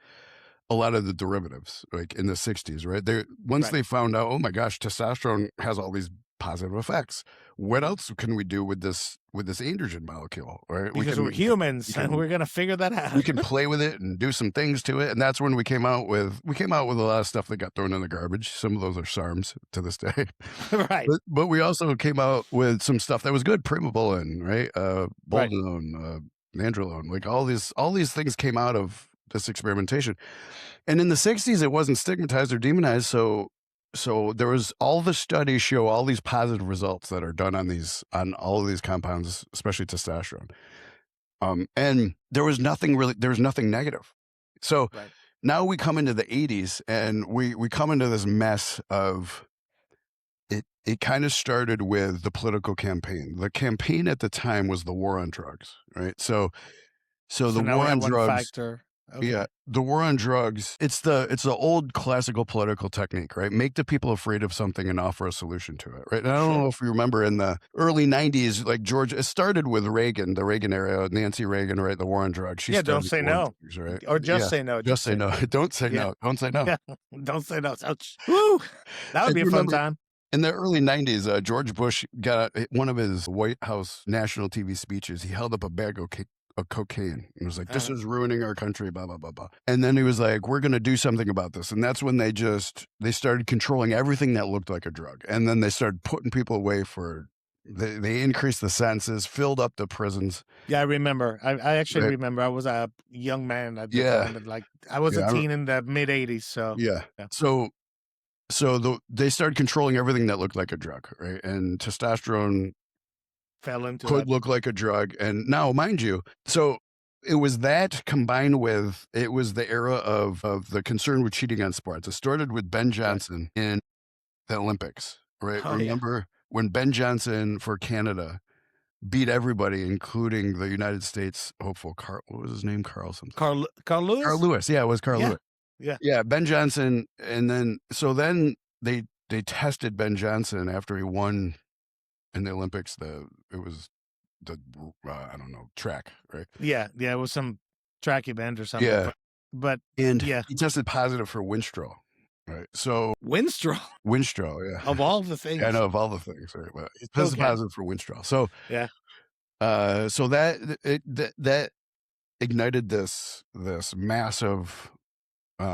a lot of the derivatives, like, in the '60s, right? They once Right. they found out, "Oh my gosh, testosterone has all these positive effects. What Mhm. else can we do with this androgen molecule?" Right? Because we're We humans and can we're gonna figure that we out. can play with it and do some things to it, and that's when we came out with a lot of stuff that got thrown in the garbage. Some of those are SARMs to this day. Right. But we also came out with some stuff that was good, primobolan, right? Right. Boldenone, nandrolone, like all these things came out of this experimentation. And in the '60s, it wasn't stigmatized or demonized, so there was all the studies show all these positive results that are done on all of these compounds, especially testosterone. And there was nothing negative. So Right. now we come into the '80s and we come into this mess of it kind of started with the political campaign. The campaign at the time was the war on drugs, right? So So the now we war have on one drugs. factor. Yeah, Okay. the war on drugs, it's the old classical political technique, right? Make the people afraid of something and offer a solution to it, right? And I don't Sure. know if you remember in the early '90s, like George, it started with Reagan, the Reagan era, Nancy Reagan, right? The war on drugs. She Yeah, don't started say the war on no. drugs, right? Or just Yeah, say no, just just say say no. no. Don't say Yeah. no. Don't say no. Yeah. Don't say no. Ouch. Woo! That would And be you a fun remember time. in the early '90s, George Bush got one of his White House national TV speeches. He held up a bag of cocaine and was like, "This Uh-huh. is ruining our country." Blah blah blah blah. And then he was like, "We're going to do something about this." And that's when they started controlling everything that looked like a drug. And then they started putting people away for. They increased the sentences, filled up the prisons. Yeah, I remember. I actually Right? remember. I was a young man at the Yeah, time, and like I was a yeah, teen in the mid '80s. So yeah. yeah, They started controlling everything that looked like a drug, right? And testosterone fell into could that. look like a drug. And now, mind you, so it was that combined with it was the era of the concern with cheating on sports. It started with Ben Right. Johnson in the Olympics, right? Oh yeah. Remember when Ben Johnson for Canada beat everybody, including the United States hopeful Carl, what was his name? Carl something. Carl Carl Lewis. Lewis. Yeah, it was Carl Yeah. Lewis. Yeah. Yeah, Ben Johnson. And then they tested Ben Johnson after he won in the Olympics. It was the I don't know, track, right? Yeah. Yeah. It was some track event or something. Yeah, But and yeah, he tested positive for Winstrol, right? So Winstrol Winstrol, of yeah. all the I things know of all the things, right? But he tested cocaine. positive for Winstrol. So, Yeah. so that ignited this massive, I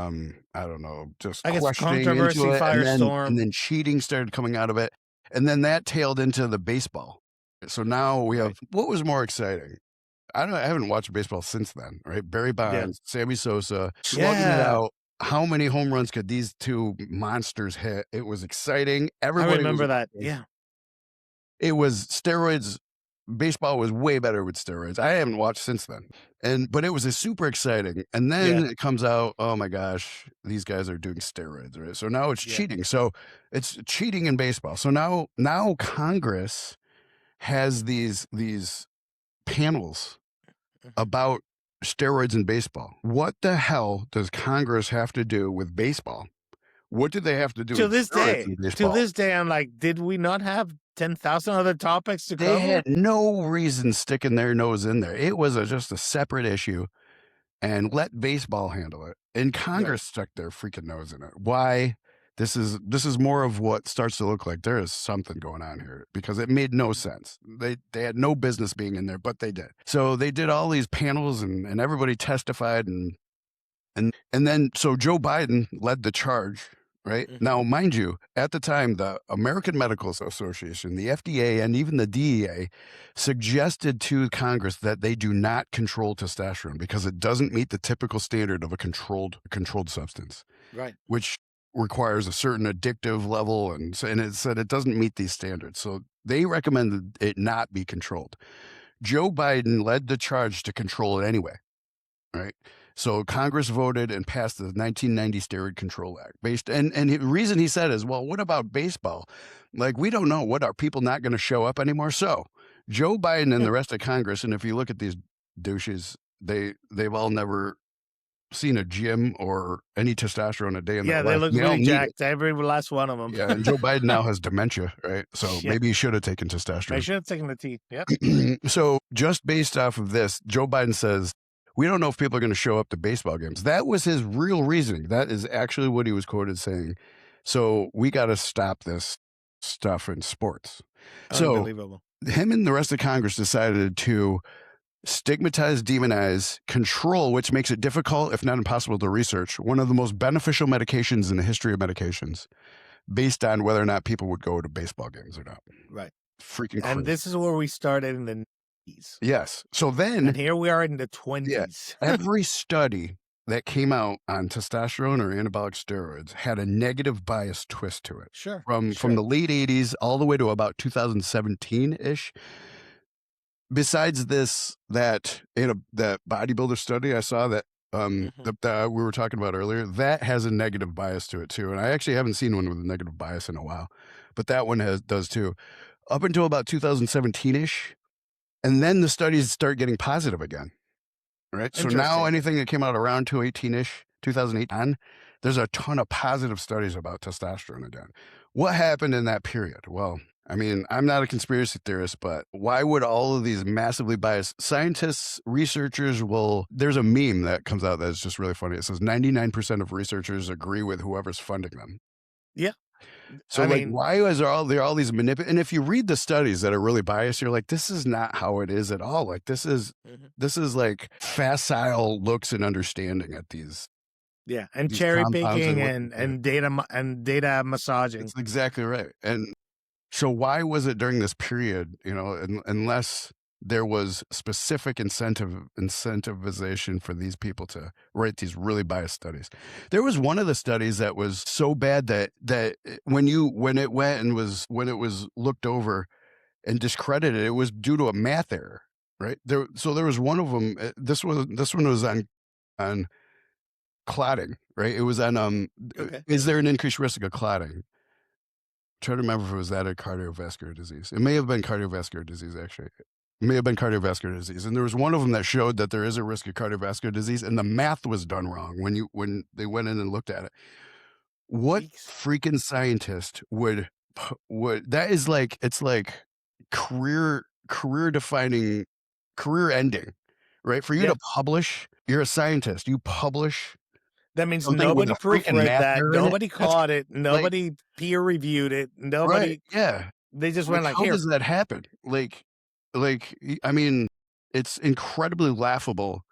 don't know, just I guess questioning into controversy it, and firestorm. then cheating started coming out of it, and then that tailed into the baseball. So now we have Right. what was more exciting? I haven't watched baseball since then, right? Barry Yeah. Bonds, Sammy Sosa, slugging it Yeah. out. How many home runs could these two monsters hit? It was exciting. I Everybody was remember that. excited. Yeah. It was steroids. Baseball was way better with steroids. I haven't watched since then. But it was a super exciting. And then Yeah. it comes out, oh my gosh, these guys are doing steroids, right? So now it's Yeah. cheating. So it's cheating in baseball. So now Congress has these panels Mhm. about steroids in baseball. What the hell does Congress have to do with baseball? What do they have to do with steroids in To baseball? this day, I'm like, did we not have 10,000 other topics to They had cover? no reason sticking their nose in there. It was just a separate issue and let baseball handle it. And Right. Congress stuck their freaking nose in it. Why? this is more of what starts to look like there is something going on here because it made no sense. They had no business being in there, but they did. So they did all these panels and everybody testified and then so Joe Biden led the charge, right? Hmm. Now, mind you, at the time, the American Medical Association, the FDA, and even the DEA suggested to Congress that they do not control testosterone because it doesn't meet the typical standard of a controlled substance, Right. which requires a certain addictive level, and it said it doesn't meet these standards. So they recommended it not be controlled. Joe Biden led the charge to control it anyway, right? So Congress voted and passed the 1990 Steroid Control Act and the reason he said is, well, what about baseball? Like, we don't know. What, are people not going to show up anymore? So Joe Biden and the rest of Congress, and if you look at these douches, they've all never seen a gym or any testosterone a day in their Yeah, they life. look They all really need it. jacked. Every last one of them. Yeah, and Joe Biden now has dementia, right? So Yeah, maybe he should have taken I testosterone. should have taken the tea. Yep. So just based off of this, Joe Biden says, we don't know if people are going to show up to baseball games. That was his real reasoning. That is actually what he was quoted saying. So we got to stop this stuff in sports. So Unbelievable. him and the rest of Congress decided to stigmatize, demonize, control, which makes it difficult, if not impossible, to research one of the most beneficial medications in the history of medications based on whether or not people would go to baseball games or not. Right. Freaking And crazy. this is where we started in the 90s. Yes. So And then, here we are in the yeah, 20s. every study that came out on testosterone or anabolic steroids had a negative bias twist to it. Sure. From Sure. the late 80s all the way to about 2017-ish. Besides this, that in that bodybuilder study I saw Hmm. that we were talking about earlier, that has a negative bias to it too. And I actually haven't seen one with a negative bias in a while, but that one does too. Up until about 2017-ish, and then the studies start getting positive again. Right. So now Interesting. anything that came out around 218-ish, 2008 on, there's a ton of positive studies about testosterone again. What happened in that period? Well, I mean, I'm not a conspiracy theorist, but why would all of these massively biased scientists, researchers there's a meme that comes out that's just really funny. It says 99% of researchers agree with whoever's funding them. Yeah. So, I like, mean, why is there all these and if you read the studies that are really biased, you're like, this is not how it is at all. Like, mhm. this is like facile looks and understanding at Yeah. And these cherry compounds picking and what and data massaging. it's exactly right. And so why was it during this period, unless there was specific incentivization for these people to write these really biased studies. There was one of the studies that was so bad that when it was looked over and discredited, it was due to a math error, right? There was one of them. This one was on clotting, right? It was on Okay. is there an increased risk of clotting? Try to remember if it was that or cardiovascular disease. It may have been cardiovascular disease, actually. It may have been cardiovascular disease. And there was one of them that showed that there is a risk of cardiovascular disease, and the math was done wrong when they went in and looked at it. What Eeks. freaking scientist would that is like it's like career defining, career ending, right? For you Yeah. to publish, you're a scientist. You publish That means something with nobody a freaking proofread math that. error in it. Nobody That's caught it. like Nobody peer reviewed it. right, Nobody, yeah. they just Like, went like, how here. does that happen? I mean, it's incredibly laughable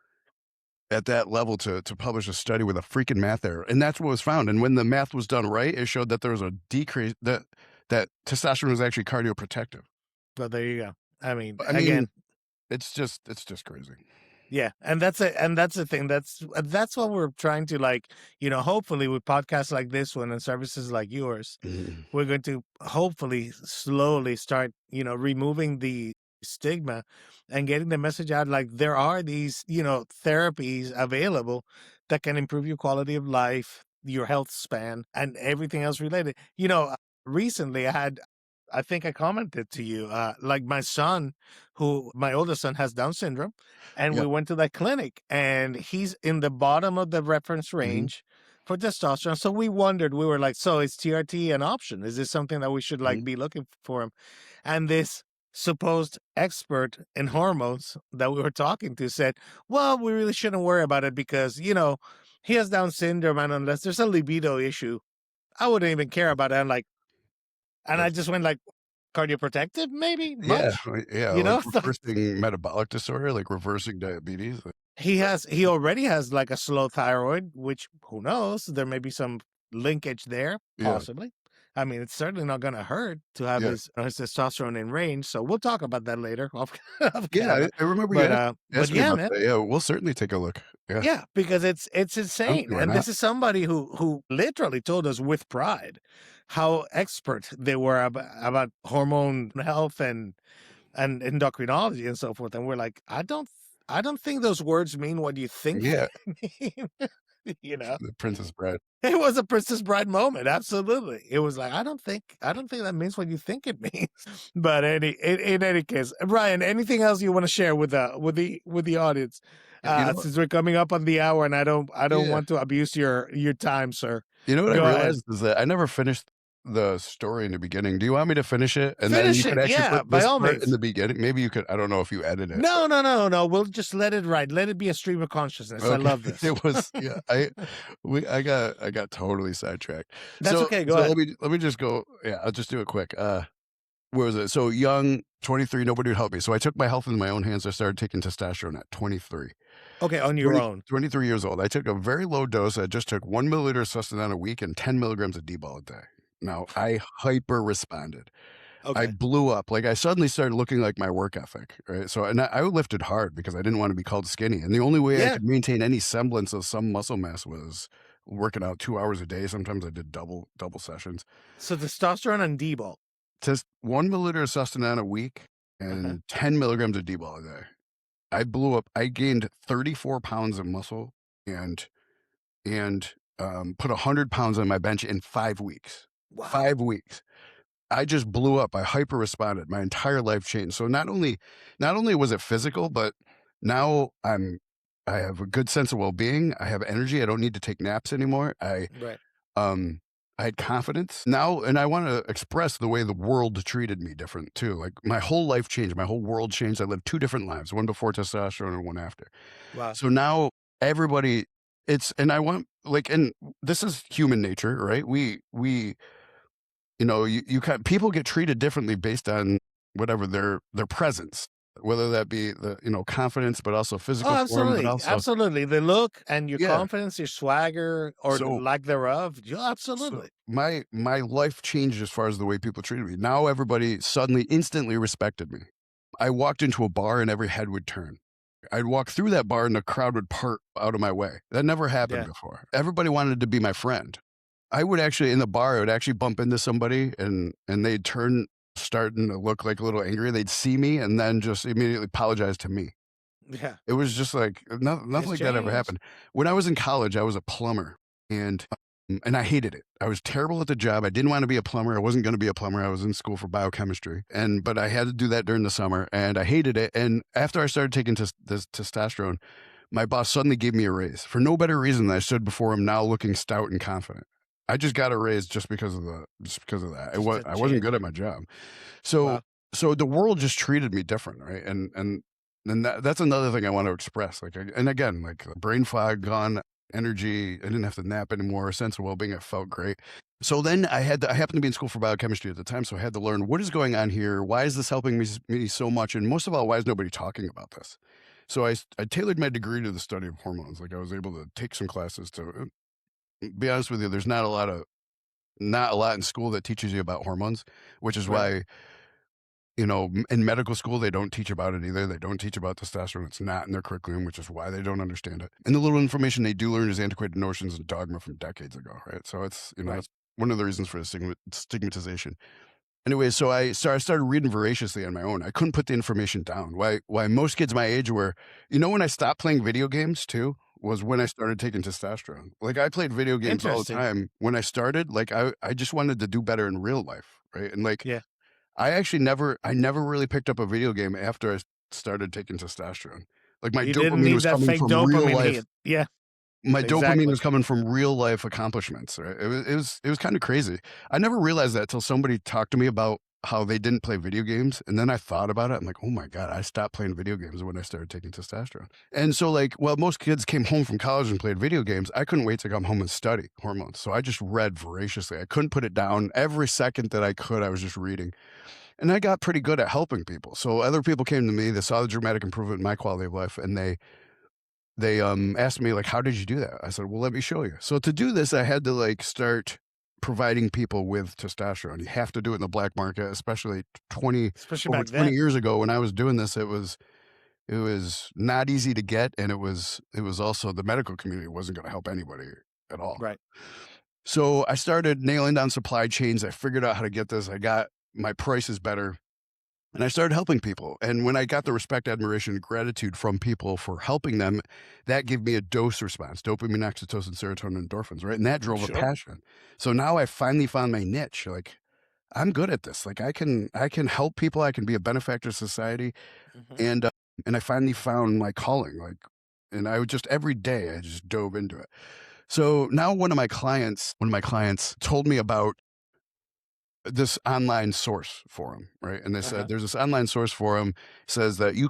at that level to publish a study with a freaking math error, and that's what was found, and when the math was done right, it showed that there was a decrease that testosterone was actually cardioprotective. But there you go. I mean, I mean, again, it's just crazy. yeah, and that's the thing. That's what we're trying to, like, hopefully with podcasts like this one and services like yours, Mhm. we're going to hopefully slowly start, removing the stigma and getting the message out, like there are these, therapies available that can improve your quality of life, your health span, and everything else related. Recently I think I commented to you, like my son, my oldest son has Down syndrome, and we Yep. went to that clinic, and he's in the bottom of the reference Mhm, range for testosterone. So we wondered, we were like, so is TRT an option? Is this something that we should mhm. like be looking for him? And this supposed expert in hormones that we were talking to said, well, we really shouldn't worry about it because, he has Down syndrome, and unless there's a libido issue, I wouldn't even care about it. I'm like, and I That's just went like, cardioprotective, maybe yeah, much, yeah, you like know? So reversing metabolic disorder, like reversing diabetes. he already has like a slow thyroid, which who knows? There may be some linkage there, Yeah, possibly. I mean, it's certainly not going to hurt to have yeah. his testosterone in range. So we'll talk about that later off, off Yeah, camera. I remember you But asked me yeah, about man. that. Yeah, we'll certainly take a look. Yeah, Yeah, because it's I don't insane. see why And not. this is somebody who literally told us with pride how expert they were about hormone health and endocrinology and so forth. And we're like, I don't think those words mean what you think Yeah, they mean. You know? the Princess Bride. It was a Princess Bride moment, absolutely. It was like, I don't think that means what you think it means. But in any case, Brian, anything else you want to share with the audience? You know what? Since we're coming up on the hour and I don't Yeah. want to abuse your time, sir. You know what I Go ahead. realized is that I never finished the story in the beginning. Do you want me to finish it? And then you Finish could it. actually Yeah, put by this all part in means. the beginning. Maybe you could I don't know if you edit it. No, no, no, no. We'll just let it ride. Let it be a stream of consciousness. I Okay. love this. It was yeah, I got totally sidetracked. That's okay. Go So ahead. let me just go yeah, I'll just do it quick. Where was it? So young, 23, nobody would help me. So I took my health into my own hands. I started taking testosterone at 23. Okay, on your 20 own. 23 years old. I took a very low dose. I just took 1 milliliter of Sustanon a week and 10 milligrams of D-bol a day. Now, I hyper responded. I Okay. blew up. Like, I suddenly started looking like my work ethic, right? So, and I lifted hard because I didn't want to be called skinny. And the only way I Yeah. could maintain any semblance of some muscle mass was working out 2 hours a day. Sometimes I did double sessions. So testosterone and D-bol. Just 1 milliliter of Sustanon a week Uh-huh. and 10 milligrams of D-bol a day. I blew up. I gained 34 pounds of muscle and put 100 pounds on my bench in 5 weeks. Wow. 5 weeks. I just blew up. I hyper responded. My entire life changed. So not only was it physical, but now I have a good sense of well-being. I have energy. I don't need to take naps anymore. Right. Um I had confidence now, and I want to express the way the world treated me different too. Like my whole life changed, my whole world changed. I lived two different lives, one before testosterone and one after. Wow. So now everybody it's and I want like and this is human nature, right? We you know, you kind people get treated differently based on whatever their presence, whether that be the, you know, confidence, but also Oh, physical form, but absolutely. also Absolutely. The look and your yeah. confidence, your swagger or So lack thereof. Yeah, so absolutely. my life changed as far as the way people treated me. Now everybody suddenly instantly respected me. I walked into a bar and every head would turn. I'd walk through that bar and the crowd would part out of my way. That never happened Yeah. before. Everybody wanted to be my friend. I would actually in the bar, I would actually bump into somebody and they'd turn starting to look like a little angry. They'd see me and then just immediately apologize to me. Yeah. It was just like nothing It's like that ever changed. happened. When I was in college, I was a plumber and I hated it. I was terrible at the job. I didn't want to be a plumber. I wasn't going to be a plumber. I was in school for biochemistry, but I had to do that during the summer, and I hated it. And after I started taking this testosterone, my boss suddenly gave me a raise for no better reason than I stood before him now looking stout and confident. I just got a raise just because of that. Just a I wasn't good change. at my job. So Wow. so the world just treated me different, right? And that's another thing I want to express. Like and again, like brain fog gone, energy. I didn't have to nap anymore. Sense of well-being. I felt great. So then I happened to be in school for biochemistry at the time, so I had to learn what is going on here. Why is this helping me so much? And most of all, why is nobody talking about this? So I tailored my degree to the study of hormones. Like I was able to take some classes to be honest with you. There's not a lot in school that teaches you about hormones, which is Right. why you know, in medical school, they don't teach about it either. They don't teach about testosterone. It's not in their curriculum, which is why they don't understand it. And the little information they do learn is antiquated notions and dogma from decades ago, right? So it's, you know, Right. that's one of the reasons for the stigmatization. Anyway, so I started reading voraciously on my own. I couldn't put the information down. Why most kids my age were, you know, when I stopped playing video games too, was when I started taking testosterone. Like I played video games all the Interesting. time. When I started, like I just wanted to do better in real life, right? And like Yeah. I never really picked up a video game after I started taking testosterone. Like, You didn't need that fake dopamine hit. Yeah. my dopamine Exactly. was coming from real life accomplishments, right? It was kinda crazy. I never realized that till somebody talked to me about how they didn't play video games. And then I thought about it. I'm like, oh my God, I stopped playing video games when I started taking testosterone. And so, like, well, most kids came home from college and played video games. I couldn't wait to come home and study hormones. So I just read voraciously. I couldn't put it down. Every second that I could, I was just reading. And I got pretty good at helping people. So other people came to me, they saw the dramatic improvement in my quality of life, and they asked me, like, how did you do that? I said, well, let me show you. So to do this, I had to like start providing people with testosterone. You have to do it in the black market, especially 20 Especially over back 20 then. years ago when I was doing this. It was not easy to get, and it was also the medical community wasn't going to help anybody at all. Right. So I started nailing down supply chains. I figured out how to get this. I got my prices better. And I started helping people. And when I got the respect, admiration, and gratitude from people for helping them, that gave me a dose response, dopamine, oxytocin, serotonin, endorphins, right? And that drove a Sure. passion. So now I finally found my niche. Like, I'm good at this. Like, I can help people. I can be a benefactor to society. Hmm. And I finally found my calling. Like, and I would just every day I just dove into it. So now one of my clients told me about this online source forum, right? And they said Uh-huh. there's this online source forum says that you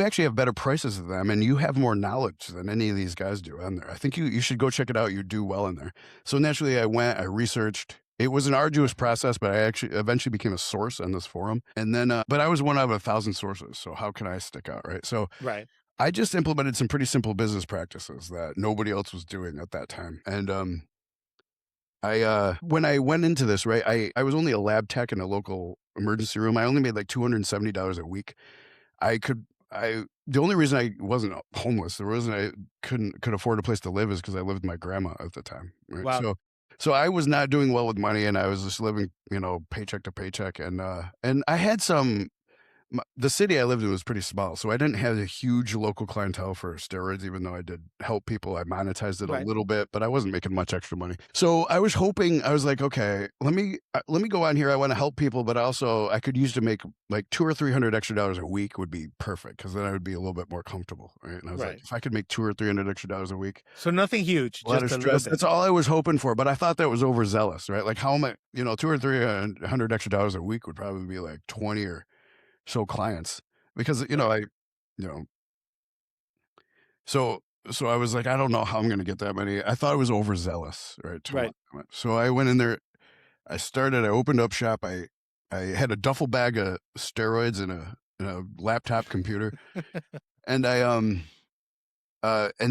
actually have better prices than them and you have more knowledge than any of these guys do on there. I think you should go check it out. You do well in there. So naturally I went, I researched. It was an arduous Hmm. process, but I actually eventually became a source on this forum. And then but I was one out of 1,000 sources. So how can I stick out, right? So Right. I just implemented some pretty simple business practices that nobody else was doing at that time. And when I went into this, right, I was only a lab tech in a local emergency room. I only made like $270 a week. The only reason I wasn't homeless, the reason I could afford a place to live is because I lived with my grandma at the time, right? Wow. So I was not doing well with money and I was just living, paycheck to paycheck. And I had the city I lived in was pretty small, so I didn't have a huge local clientele for steroids, even though I did help people. I monetized it a Right. little bit, but I wasn't making much extra money. So I was hoping, I was like, okay, let me go on here. I want to help people, but also I could use to make like 200 or 300 extra dollars a week would be perfect because then I would be a little bit more comfortable, right? And I was like, Right. if I could make 200 or 300 extra dollars a week, So nothing huge, a lot just of a little stress. bit. That's all I was hoping for, but I thought that was overzealous, right? Like how am I, 200 or 300 extra dollars a week would probably be like 20 or so clients because Right. you know so so I was like, I don't know how I'm gonna get that many. I thought it was overzealous, right? Right. So I went in there, I opened up shop, I had a duffel bag of steroids and a laptop computer, and and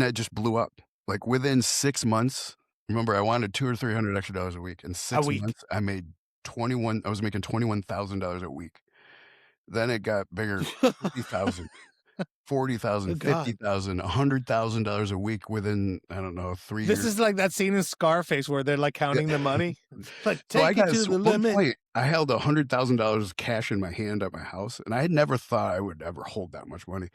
that just blew up. Like within 6 months, remember I wanted 200 or 300 extra dollars a week. In A six week. months, I was making $21,000 a week. Then it got bigger, 50,000. 40,000, Oh God. 50,000, $100,000 a week within, I don't know, 3 This years. is like that scene in Scarface where they're like Yeah. counting the money. Like, So I take it got to so the at one limit. point, I held $100,000 cash in my hand at my house, and I had never thought I would ever hold that much money,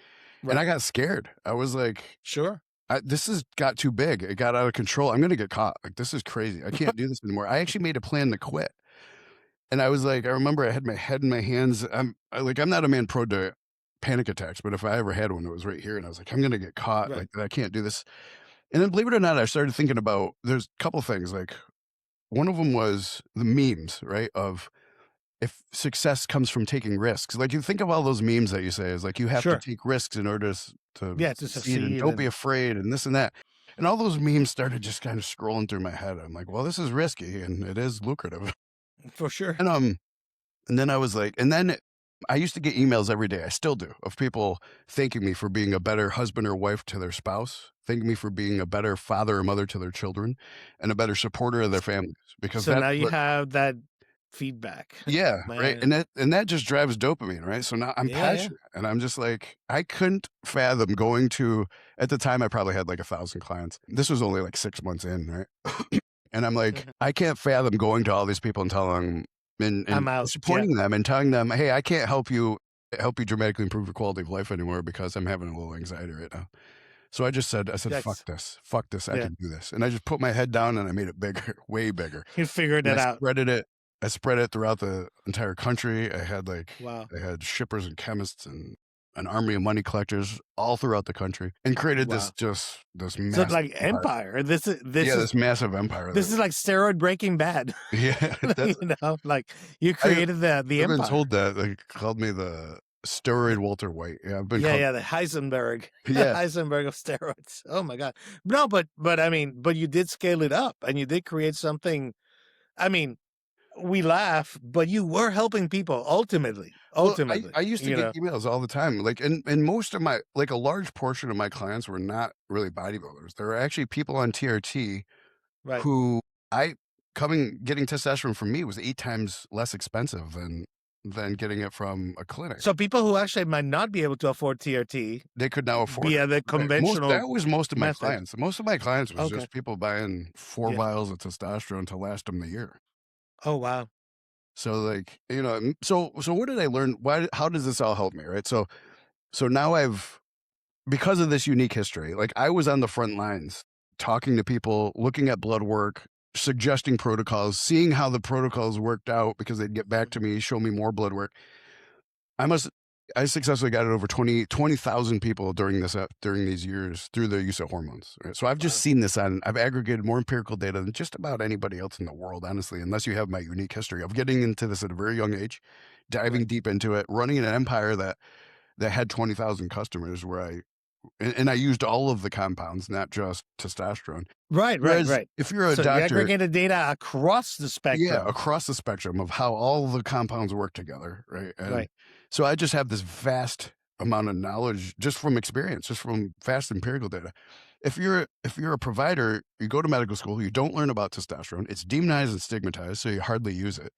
and I Right. got scared. I was like, Sure. This has got too big. It got out of control. I'm gonna get caught. Like, this is crazy. I can't do this anymore. I actually made a plan to quit. And I was like, I remember I had my head in my hands. I'm not a man prone to panic attacks, but if I ever had one, it was right here. And I was like, I'm gonna get caught. Right. Like I can't do this. And then believe it or not, I started thinking about there's a couple things. Like one of them was the memes, right? Of if success comes from taking risks. Like you think of all those memes that you say is like you have to Sure. take risks in order to Yeah, to succeed and succeed don't be and afraid and this and that. And all those memes started just kind of scrolling through my head. I'm like, well, this is risky and it is lucrative. for sure. And and then I was like, and then I used to get emails every day. I still do of people thanking me for being a better husband or wife to their spouse, thanking me for being a better father or mother to their children, and a better supporter of their families. Because So that's now you what, have that feedback. yeah, right. Man. And that just drives dopamine, right? So now I'm Yeah, yeah. passionate, and I'm just like, I couldn't fathom going to. At the time, I probably had like 1,000 clients. This was only like 6 months in, right? And I'm like, Mhm. I can't fathom going to all these people and telling and I'm out. Yeah. supporting them and telling them, "Hey, I can't help you dramatically improve your quality of life anymore because I'm having a little anxiety right now." So I said, That's fuck this, I yeah. can do this." And I just put my head down and I made it bigger, way bigger. You figured And it out. I spread it throughout the entire country. Wow. I had shippers and chemists and an army of money collectors all throughout the country and created Wow. this So massive like empire. empire. This is Yeah, this is this massive empire this that is like steroid Breaking Bad. yeah, that's Like you I created the I've been empire. told that they called me the steroid Walter White. Yeah, I've been Yeah, called yeah, the Heisenberg, yeah. Heisenberg of steroids. Oh my god. No, but I mean, but you did scale it up and you did create something. I mean, we laugh, but you were helping people ultimately. Well, Ultimately, I used to you get know. emails all the time, like, and most of my like, a large portion of my clients were not really bodybuilders. There were actually people on TRT Right. who I getting testosterone from me was 8 times less expensive than getting it from a clinic. So people who actually might not be able to afford TRT They could now afford it. via the Right. Most conventional that was most of my method. clients. Most of my clients was Okay. just people buying 4 Yeah. vials of testosterone to last them the year. Oh wow. So, like, so what did I learn? How does this all help me, right? So now because of this unique history, like, I was on the front lines talking to people, looking at blood work, suggesting protocols, seeing how the protocols worked out because they'd get back to me, show me more blood work. I must I successfully got it over 20,000 people during these years through the use of hormones, right? So I've just Wow. seen this I've aggregated more empirical data than just about anybody else in the world, honestly, unless you have my unique history of getting into this at a very young age, Right. diving deep into it, running an empire that had 20,000 customers where and I used all of the compounds, not just testosterone. Right, right, Whereas right. if you're a So you doctor, aggregated data across the yeah, spectrum. across the spectrum of how all the compounds work together, right? And Right. so I just have this vast amount of knowledge just from experience, just from vast empirical data. If you're a provider, you go to medical school, you don't learn about testosterone. It's demonized and stigmatized, so you hardly use it.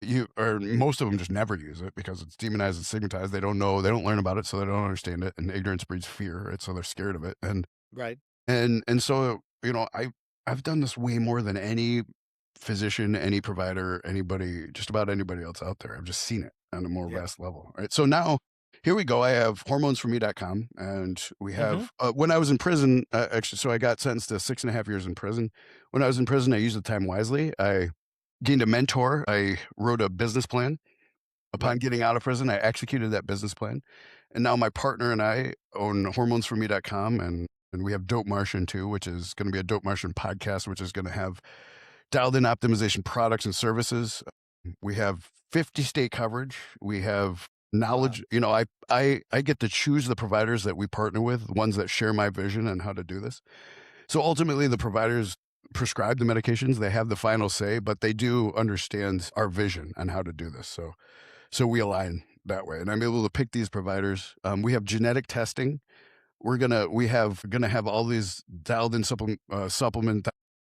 You or most of them just never use it because it's demonized and stigmatized. They don't know, they don't learn about it, so they don't understand it, and ignorance breeds fear, right? So they're scared of it. Right. And so, I've done this way more than any physician, any provider, anybody, just about anybody else out there. I've just seen it on a more Yeah. vast level, right? So now here we go. I have hormonesforme.com and we Mm-hmm. have when I was in prison, actually, so I got sentenced to 6.5 years in prison. When I was in prison, I used the time wisely. I gained a mentor. I wrote a business plan. Upon Right. getting out of prison, I executed that business plan. And now my partner and I own hormonesforme.com and we have Dope Martian too, which is going to be a Dope Martian podcast, which is going to have dialed in optimization products and services. We have 50 state coverage. We have Wow. knowledge. I get to choose the providers that we partner with, ones that share my vision and how to do this. So ultimately, the providers prescribe the medications. They have the final say, but they do understand our vision and how to do this. So we align that way, and I'm able to pick these providers. We have genetic testing. We gonna have all these dialed in supplement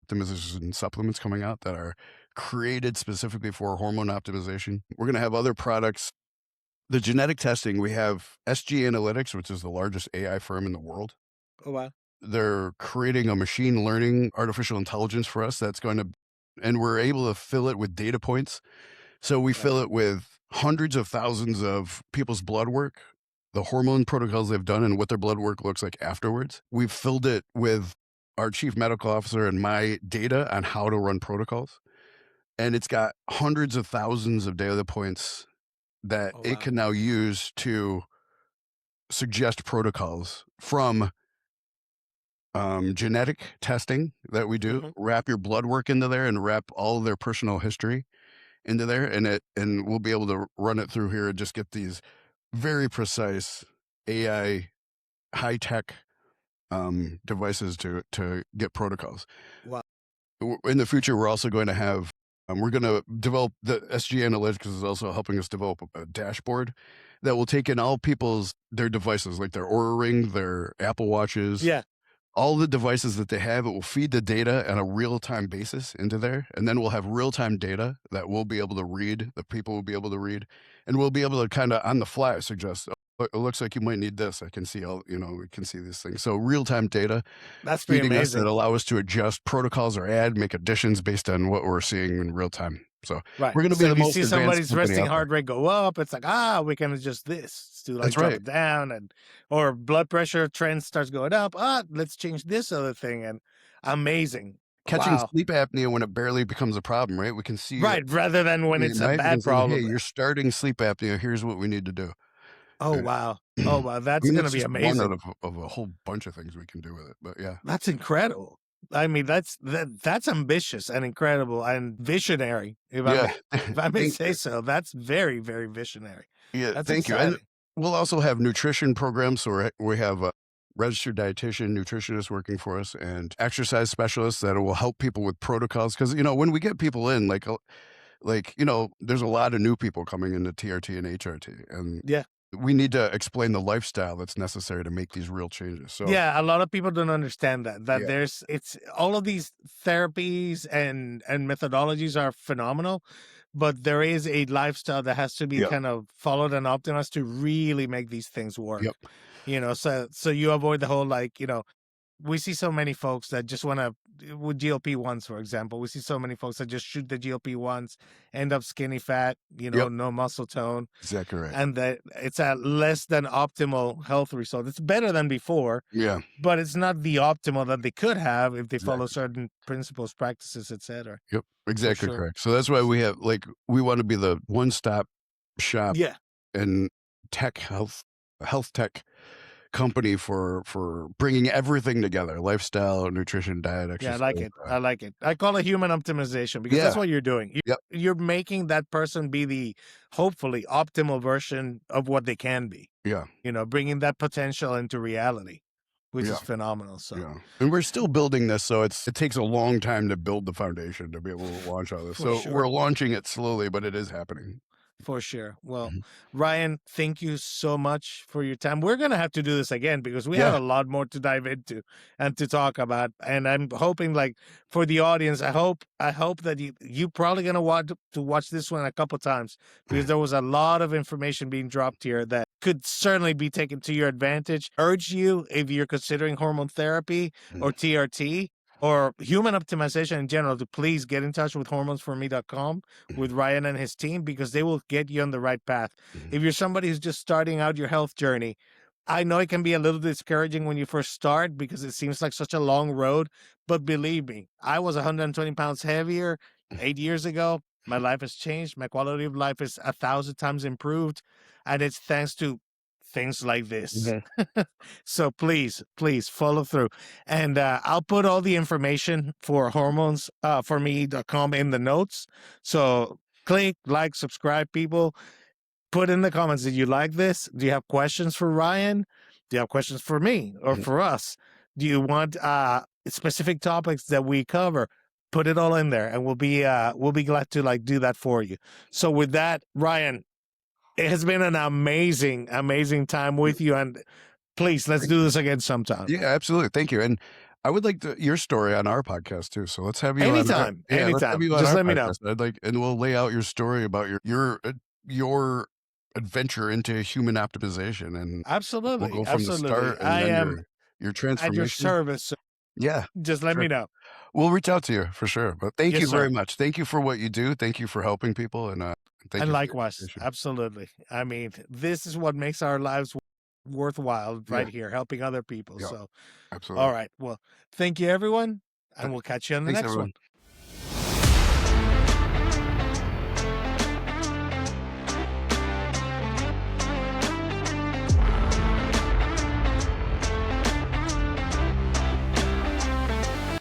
optimization supplements coming out that are created specifically for hormone optimization. We're gonna have other products. The genetic testing, we have SG Analytics, which is the largest AI firm in the world. Oh wow. They're creating a machine learning artificial intelligence for us that's going to, and we're able to fill it with data points. So we Right. fill it with hundreds of thousands of people's blood work, the hormone protocols they've done, and what their blood work looks like afterwards. We've filled it with our chief medical officer and my data on how to run protocols. And it's got hundreds of thousands of data points that Oh it wow. can now use to suggest protocols from genetic testing that we do, Mm-hmm. wrap your blood work into there and wrap all of their personal history into there, and we'll be able to run it through here and just get these very precise AI high tech devices to get protocols. Wow. In the future, we're also going to have we're going to develop the SG Analytics is also helping us develop a dashboard that will take in all their devices like their Oura Ring, their Apple Watches, Yeah. all the devices that they have. It will feed the data on a real-time basis into there, and then we'll have real-time data that we'll be able to read, the people will be able to read, and we'll be able to kind of on the fly suggest, "Oh, it looks like you might need this. I can see we can see these things." So real-time data That's pretty feeding us that amazing. allow us to adjust protocols or make additions based on what we're seeing in real time. So Right. we're going to be So the if you most see advanced somebody's company resting out there. heart rate go up, it's like, we can adjust this to like That's drop right. it down and or blood pressure trend starts going up. Let's change this other thing. And amazing. Catching Wow. sleep apnea when it barely becomes a problem, right? We can see Right. Rather than when at it's a night, we can bad say, "Hey, problem. you're starting sleep apnea. Here's what we need to do." Oh, wow. Oh, wow, I that's mean, gonna that's be just one out amazing. of a whole bunch of things we can do with it, but yeah. That's incredible. I mean, that's ambitious and incredible and visionary, Yeah. if I may Thank say you. so. That's very, very visionary. Yeah, That's thank you, and exciting. we'll also have nutrition programs, so we have a registered dietitian, nutritionist working for us, and exercise specialists that will help people with protocols. Because when we get people in, there's a lot of new people coming into TRT and HRT, and Yeah. we need to explain the lifestyle that's necessary to make these real changes, so Yeah, a lot of people don't understand that yeah, it's all of these therapies and methodologies are phenomenal, but there is a lifestyle that has to be yep, kind of followed and optimized to really make these things work. yep, So you avoid the whole we see so many folks that just want to with GLP-1s, for example. We see so many folks that just shoot the GLP-1s, end up skinny fat, yep, no muscle tone, exactly right. and that it's a less than optimal health result. It's better than before, Yeah, but it's not the optimal that they could have if they follow exactly. certain principles, practices, etc. Yep, For exactly sure. correct. So that's why we wanna be the one-stop shop Yeah. and tech health tech company for bringing everything together, lifestyle, nutrition, diet, Yeah, I exercise, like it. I like it. I call it human optimization because that's yeah, what you're doing. yep, You're making that person be the hopefully optimal version of what they can be. yeah, Bringing that potential into reality, which yeah, is phenomenal. So yeah, and we're still building this, so it takes a long time to build the foundation to be able to launch all this. for So sure. we're launching it slowly, but it is happening. For sure. Well, Mhm. Ryan, thank you so much for your time. We're going to have to do this again because we have Yeah, a lot more to dive into and to talk about. And I'm hoping for the audience, I hope that you probably going to watch this one a couple times because there was a lot of information being dropped here that could certainly be taken to your advantage. Urge you, if you're considering hormone therapy mhm, or TRT or human optimization in general, to please get in touch with hormonesforme.com with mhm, Ryan and his team because they will get you on the right path. mhm, If you're somebody who's just starting out your health journey, I know it can be a little discouraging when you first start because it seems like such a long road. But believe me, I was 120 pounds heavier 8 years ago. My life has changed. My quality of life is 1,000 times improved. And it's thanks to things like this. mhm, So please follow through. And I'll put all the information for hormones for me.com in the notes. So click, like, subscribe, people. Put in the comments, did you like this? Do you have questions for Ryan? Do you have questions for me or mhm. for us? Do you want specific topics that we cover? Put it all in there and we'll be glad to do that for you. So with that, Ryan, it has been an amazing, amazing time with you. And please, let's Thank do you. this again sometime. Yeah, absolutely, thank you, and I would like your story on our podcast too, so let's have you on our Anytime, yeah, let's have anytime. you on Just our let me know. podcast. And we'll lay out your story about your adventure into human optimization, and we'll Absolutely. go from the Absolutely. start and I then am your at your transformation. service. So Yeah, just let sure. me know. We'll reach out to you for sure, but thank Yes, you very sir. much. Thank you for what you do, thank you for helping people, and thank And you for your likewise, education. absolutely. I mean, this is what makes our lives worthwhile Yeah, right here, helping other people. yeah, So, all absolutely. right. Well, thank you, everyone. Uh, And we'll catch you on the Thanks, next everyone. one.